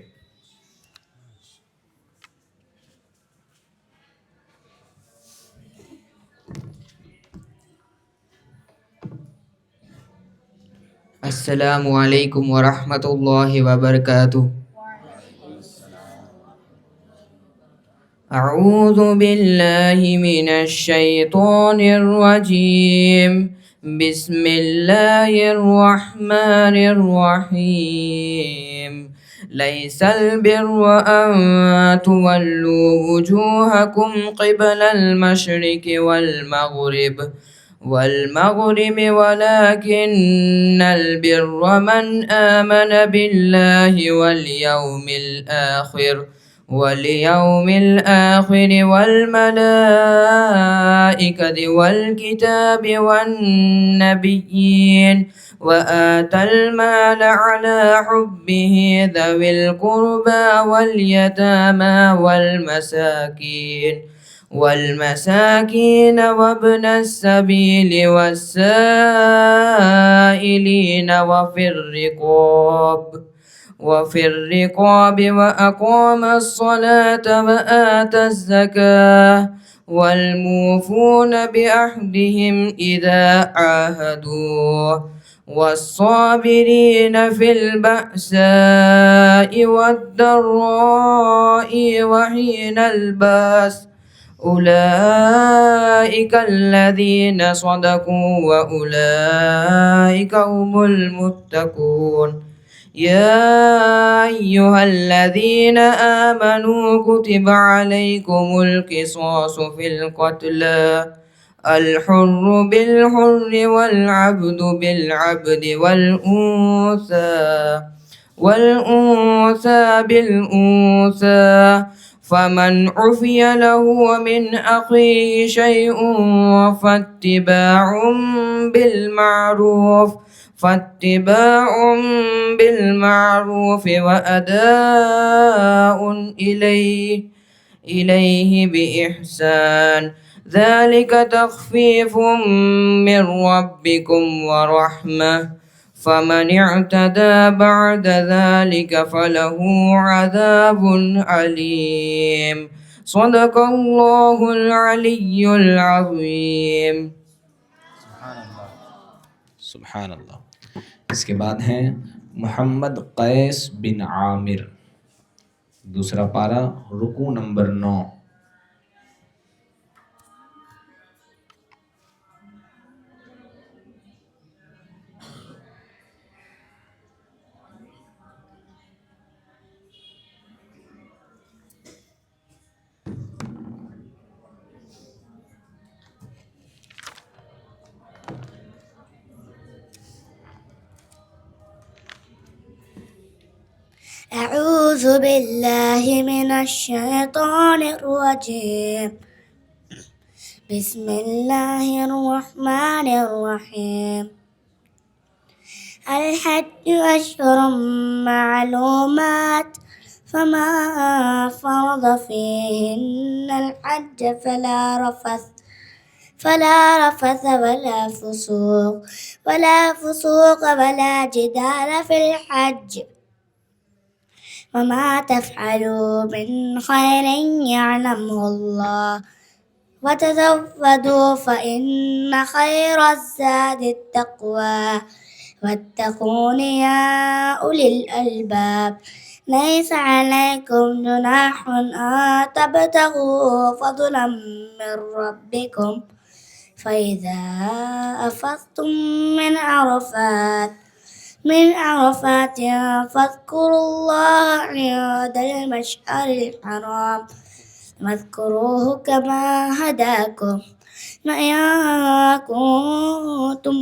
अस्सलामु अलैकुम वरहमतुल्लाहि वबरकातुह। अऊज़ु बिल्लाहि मिनश शैतानिर रजीम। बिस्मिल्लाहिर रहमानिर रहीम। लैसल बिर्र अन तुवल्लू वुजूहकुम क़िबलल मशरिक़ि वल मग़रिब वलाकिन्नल बिर्र मन आमन बिल्लाहि वल यौमिल आखिर वल मलाइकति वल किताबि वन नबिय्यीन व आतल माल अला हुब्बिहि ذوिल क़ुर्बा वल यतामा والمساكين وابن السبيل والسائلين وفي الرقاب وأقام الصلاة وآتى الزكاة والموفون بعهدهم إذا عاهدوا والصابرين في البأساء والضراء وحين البأس أولئك الذين صدقوا وأولئك هم المتقون يا أيها الذين آمنوا كتب عليكم القصاص في القتلى الحر بالحر والعبد بالعبد والأنثى بالأنثى فمن عفي له من أخيه شيء فاتباع بالمعروف وأداء إليه بإحسان ذلك تخفيف من ربكم ورحمة فمن اعتدى بعد ذلك فله عذاب أليم صدق الله العلي العظيم. सुभान अल्लाह। इसके बाद हैं मोहम्मद कैस बिन आमिर, दूसरा पारा, रुकू नंबर 9। أعوذ بالله من الشيطان الرجيم. بسم الله الرحمن الرحيم. الحج أشهر معلومات فما فرض فيهن الحج فلا رفث ولا فسوق ولا جدال في الحج وما تفعلوا من خير يعلمه الله وتزودوا فإن خير الزاد التقوى واتقون يا أولي الألباب ليس عليكم جناح أن تبتغوا فضلا من ربكم فإذا أفضتم من عرفات فاذكروا الله عند المشعر الحرام واذكروه كما هداكم وإن كنتم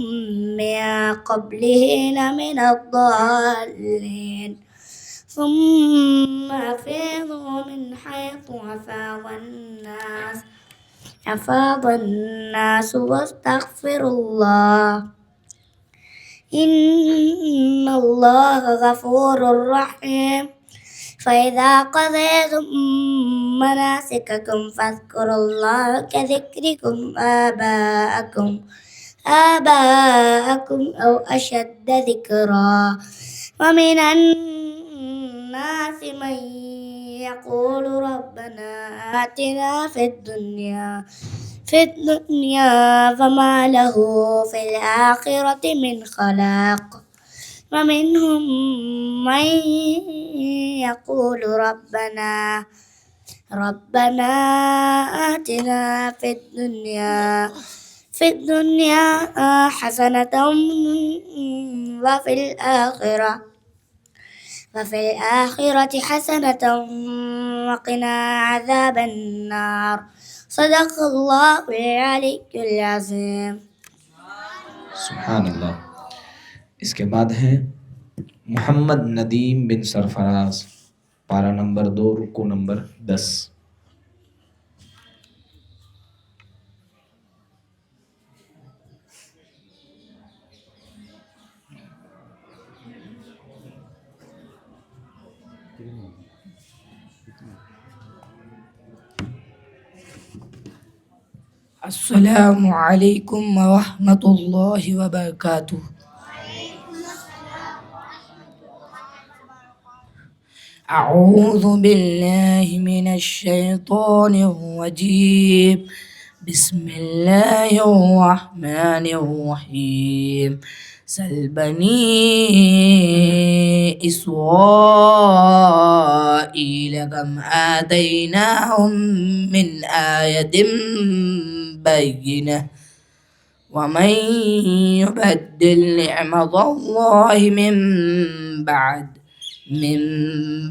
من قبله لمن الضالين ثم أفيضوا من حيث أفاض الناس واستغفروا الله إن الله غفور رحيم فإذا قضيتم مناسككم فاذكروا الله كذكركم آباءكم أو أشد ذكرا ومن الناس من يقول ربنا آتنا في الدنيا فما له في الآخرة من خلاق ومنهم من يقول ربنا آتنا في الدنيا حسنة وفي الآخرة حسنة وقنا عذاب النار صدق الله العلي العظيم. सुभान अल्लाह। इसके बाद हैं मोहम्मद नदीम बिन सरफराज, पारा नंबर 2, रुकू नंबर 10। السلام عليكم ورحمة الله وبركاته. أعوذ بالله من الشيطان الرجيم. بسم الله الرحمن الرحيم. سل بني إسرائيل كم آتيناهم من آية بينة ومن يبدل نعمة الله من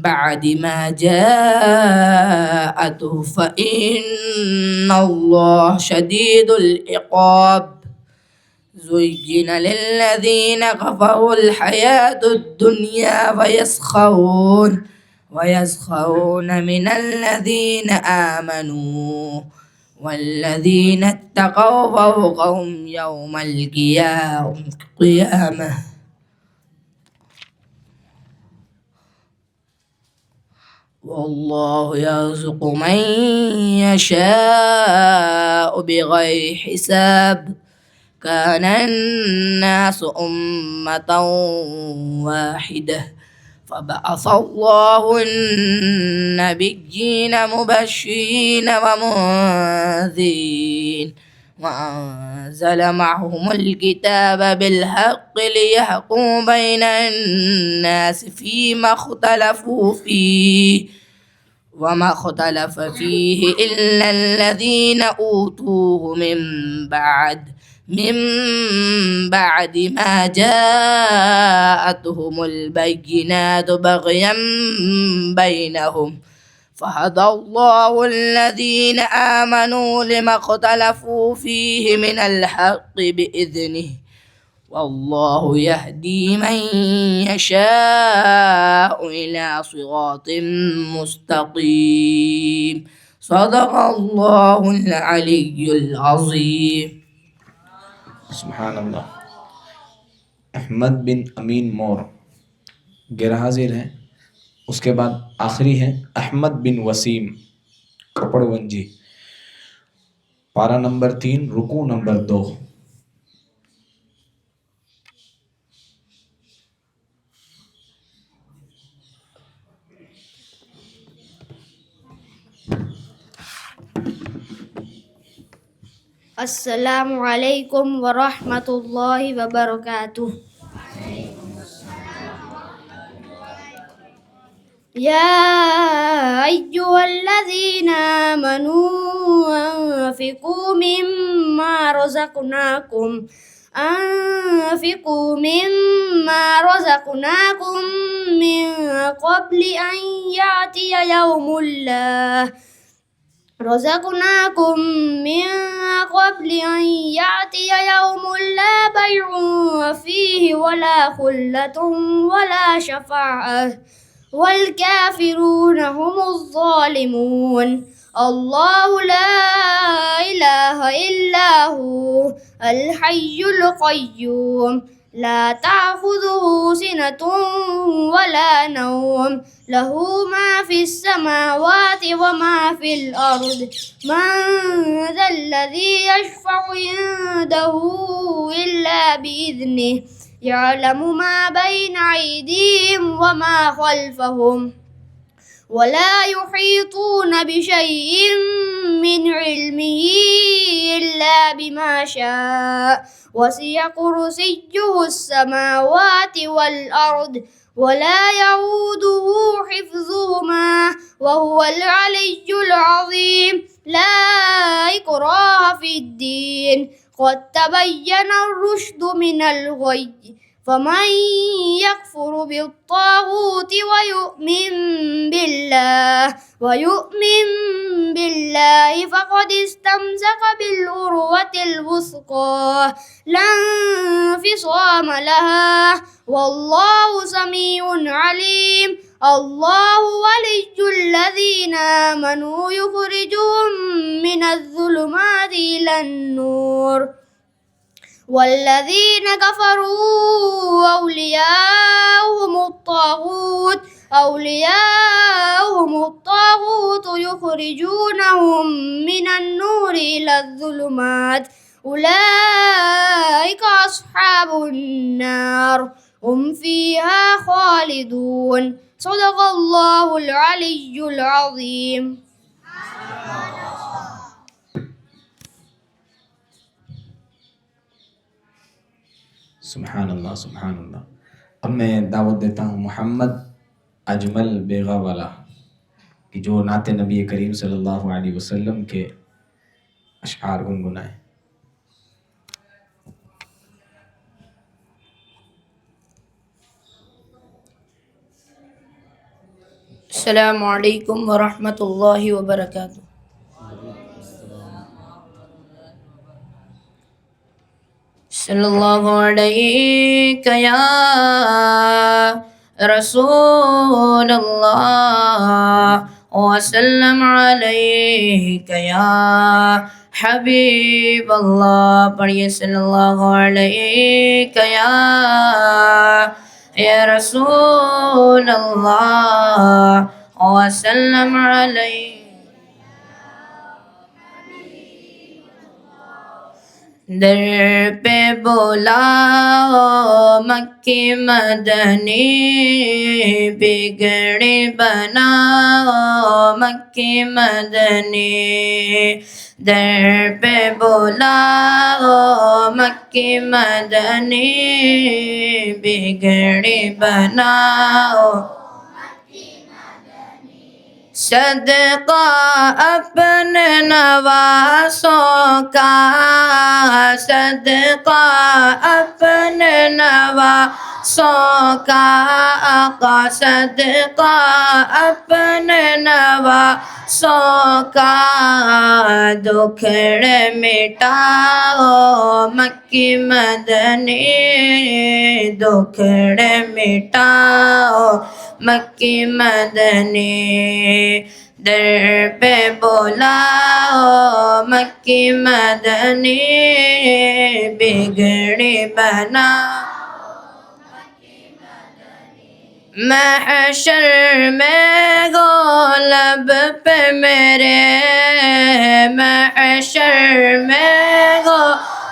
بعد ما جاءته فإن الله شديد العقاب. زين للذين كفروا الحياة الدنيا ويسخرون من الذين آمنوا والذين اتقوا فوقهم يوم القيامة والله يرزق من يشاء بغير حساب. كان الناس أمة واحدة فبعث الله النبيين مبشرين ومنذرين وأنزل معهم الكتاب بالحق ليحكم بين الناس فيما اختلفوا فيه وما اختلف فيه إلا الذين أوتوه من بعد ما جاءتهم البينات بغيا بينهم فهدى الله الذين آمنوا لما اختلفوا فيه من الحق بإذنه والله يهدي من يشاء إلى صراط مستقيم. صدق الله العلي العظيم. सुभान अल्लाह। अहमद बिन अमीन मोर गैर हाजिर हैं। उसके बाद आखिरी हैं अहमद बिन वसीम कपड़वंजी, पारा नंबर 3, रुकू नंबर 2। Assalamu alaikum wa rahmatullahi wa barakatuh. يا أيها الذين آمنوا أنفقوا مما رزقناكم من قبل أن يأتي يوم لا بيع فيه ولا خلة ولا شفاعة والكافرون هم الظالمون. الله لا إله إلا هو الحي القيوم لا تأخذه سنة ولا نوم له ما في السماوات وما في الأرض من ذا الذي يشفع عنده إلا بإذنه يعلم ما بين أيديهم وما خلفهم ولا يحيطون بشيء من علمه إلا بما شاء وسع كرسيه السماوات والأرض ولا يؤوده حفظهما وهو العلي العظيم. لا إكراه في الدين قد تبين الرشد من الغي فمن يكفر بالطاغوت ويؤمن بالله فقد استمسك بالعروة الوثقى لا انفصام لها والله سميع عليم. الله ولي الذين آمنوا يخرجهم من الظلمات إلى النور والذين كفروا أولياؤهم الطاغوت يخرجونهم من النور إلى الظلمات أولئك أصحاب النار هم فيها خالدون. صدق الله العلي العظيم. सुभान अल्लाह सुभान अल्लाह। अब मैं दावत देता हूँ मोहम्मद अजमल बेगावाला कि जो नाते नबी करीम सल्लल्लाहु अलैहि वसल्लम के अशआर गुनगुनाए। अस्सलामु अलैकुम व रहमतुल्लाहि व बरकातुहू। सल्लल्लाहु अलैका या रसूलल्लाह व सल्लम अलैका या हबीबल्लाह। पढ़िए सल्लल्लाहु अलैका या रसूलल्लाह व सल्लम अलैका। दर पे बुलाओ मक्की मदनी बिगड़े बनाओ मक्की मदनी। दर पे बुलाओ मक्की मदनी बिगड़े बनाओ। सदका अपने नवासों का सदका अपने नवासों का आका सदका अपने नवासों का दुखड़े मिटाओ मक्की मदनी दुखड़े मिटाओ मक्की मदनी। दर पे बुलाओ मक्की मदनी बिगड़ी बना। महशर में गोलब पे मेरे महशर में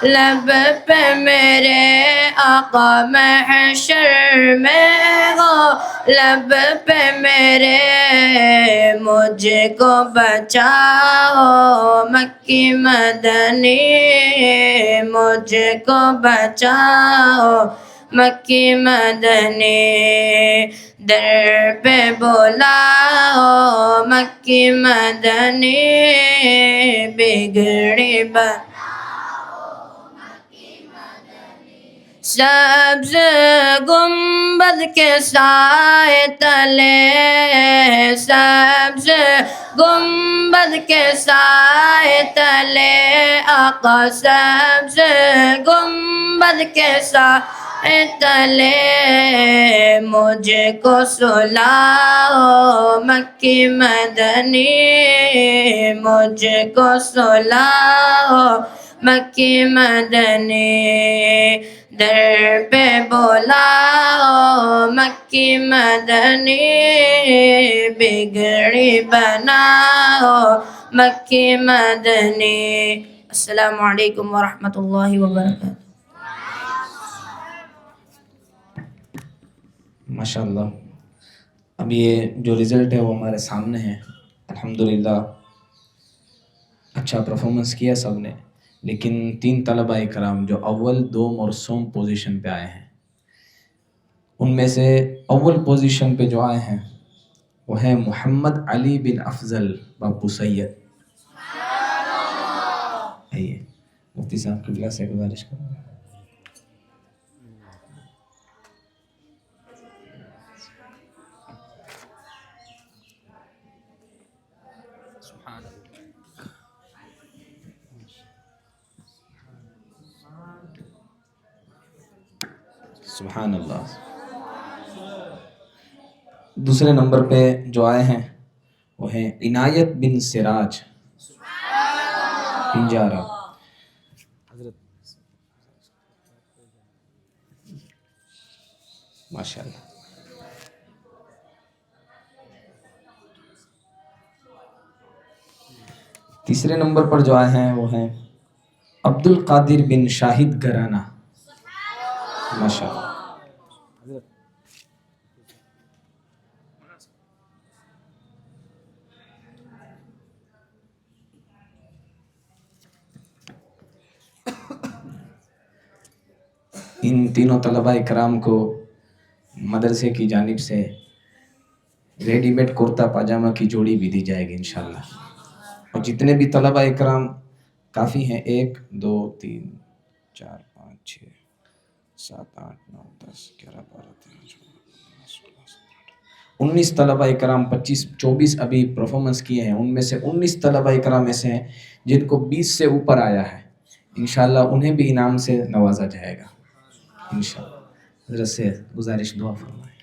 लब पे मेरे आका महशर में हो, लब पे मेरे मुझको बचाओ मक्की मदनी, मुझको बचाओ मक्की मदनी, दर पे बुलाओ मक्की मदनी, बिगड़ी बन सब्ज गुंबद के साए तले, सब्ज गुंबद के साए तले आका, सब्ज गुंबद के साए तले मुझको सुलाओ मक्की मदनी, मुझको सुलाओ मक्की मदनी, दर पे बुलाओ मक्की मदनी, बिगड़ी बनाओ मक्की मदनी। अस्सलामु अलैकुम वरहमतुल्लाहि वबरकातुहू। माशाल्लाह, अब ये जो रिज़ल्ट है वो हमारे सामने है। अल्हम्दुलिल्लाह अच्छा परफॉर्मेंस किया सब ने, लेकिन 3 तलबा इकराम जो अव्वल 2 मरसूम पोजीशन पे आए हैं, उनमें से अव्वल पोजीशन पे जो आए हैं वो है मोहम्मद अली बिन अफजल बापू सैयद। आइए मुफ्ती साहब की क्लास से गुजारिश करूँगा। सुभान अल्लाह। दूसरे नंबर पे जो आए हैं वो हैं इनायत बिन सिराज पिंजारा। माशाल्लाह। तीसरे नंबर पर जो आए हैं वो हैं अब्दुल कादिर बिन शाहिद घराना। माशाल्लाह। इन तीनों तलबा इकराम को मदरसे की जानिब से रेडीमेड कुर्ता पाजामा की जोड़ी भी दी जाएगी इंशाल्लाह। और जितने भी तलबा इकराम काफ़ी हैं, 1 2 3 4 5 6 7 8 9 10 11 12 13 14 16 19 तलबा इकराम 25 24 अभी परफॉर्मेंस किए हैं। उनमें से 19 तलबा इकराम ऐसे हैं जिनको 20 से ऊपर आया है। इंशाल्लाह उन्हें भी इनाम से नवाजा जाएगा इंशाल्लाह। हज़रत से गुजारिश दुआ फरमाएं।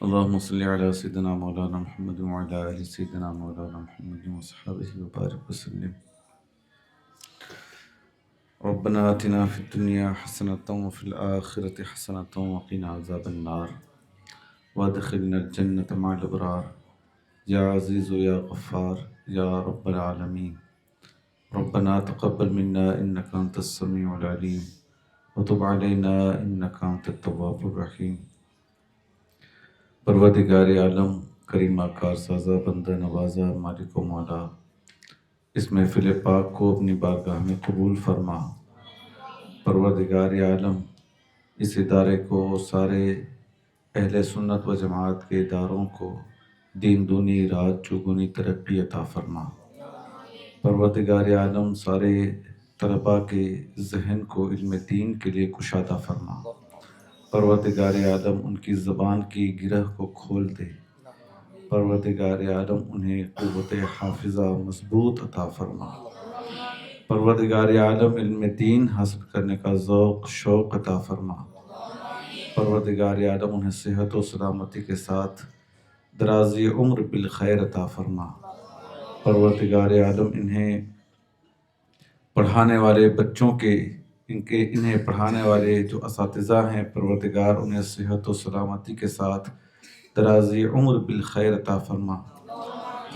अल्लाहुम्मा सल्लि अला सय्यिदिना मौलाना मुहम्मद व अला आलि सय्यिदिना मौलाना मुहम्मद व अस्हाबिहि व बारिक वसल्लम। रब्बना आतिना फिद दुनिया हसनतन व फिल आखिरति हसनतन व क़िना अज़ाबन नार वअदखिलनल जन्नत मअल अबरार या अज़ीज़ु या गफ़्फ़ार या रब्बल आलमीन। रब्बना तक़ब्बल मिन्ना इन्नका अंतस समीउल अलीम व तुब अलैना इन्नका अंतत तव्वाबुर रहीम। परवरदिगार आलम, करीमा कारसाज़ा, बंदा नवाज़ा, मालिक व मौला, इस महफ़िल पाक को अपनी बारगाह में कबूल फरमा। परवरदिगार आलम, इस इदारे को, सारे अहले सुन्नत व जमात के इदारों को दीन दूनी रात चौगुनी तरक्की अता फरमा। परवरदिगार आलम, सारे तलबा के जहन को इल्म दीन के लिए कुशादा फरमा। परवरदिगार आलम, उनकी ज़बान की गिरह को खोल दे। परवरदिगार आलम, उन्हें क़ुव्वत हाफ़िज़ा मज़बूत अता फरमा। परवरदिगार आलम, इल्म दीन हासिल करने का ज़ौक़ शौक़ अता फरमा। परवरदिगार आलम, उन्हें सेहत व सलामती के साथ दराज़ी उम्र बिल खैर अता फरमा। परवरदिगार आलम, इन्हें पढ़ाने वाले बच्चों के इन्हें पढ़ाने वाले जो असातिज़ा हैं, परवरदिगार उन्हें सेहत व सलामती के साथ दराज़ी उम्र बिल खैर अता फरमा।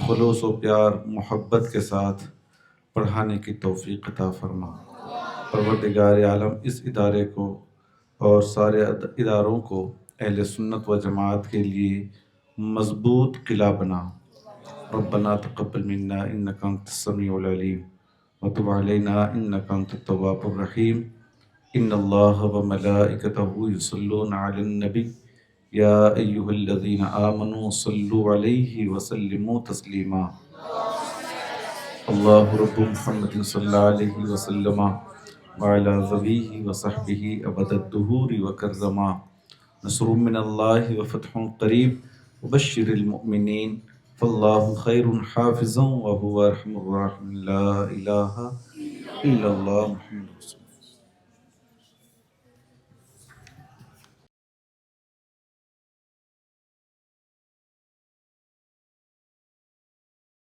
खुलूस व प्यार मोहब्बत के साथ पढ़ाने की तौफ़ीक़ अता फरमा। परवरदिगार आलम इस इदारे को और सारे इदारों को अहले सुन्नत व जमात के लिए मज़बूत किला बना। रब्बना तक़ब्बल मिन्ना इन्नका अंतस समीउल अलीम व तुब अलैना इन्नका अंतत तव्वाबुर रहीम। इन्नल्लाह व मलाइकतहु युसल्लूना अलन नबी या अय्युहल्लज़ीना आमनू सल्लु अलैहि व सल्लिमू तस्लीमा। अल्लाहु रब्बु मुहम्मदिन सल्लल्लाहु अलैहि व सल्लम व अला ज़बीही व सहबिही अबदद दुहूरी व कररमा। नस्रुम मिनल्लाहि व फ़त्हुन क़रीब व बश्शिरिल मुअमिनीन फ़ल्लाहु खैरुन हाफ़िज़न व हुवा अर्हमुर राहिमीन। ला इलाहा इल्लल्लाह मुहम्मद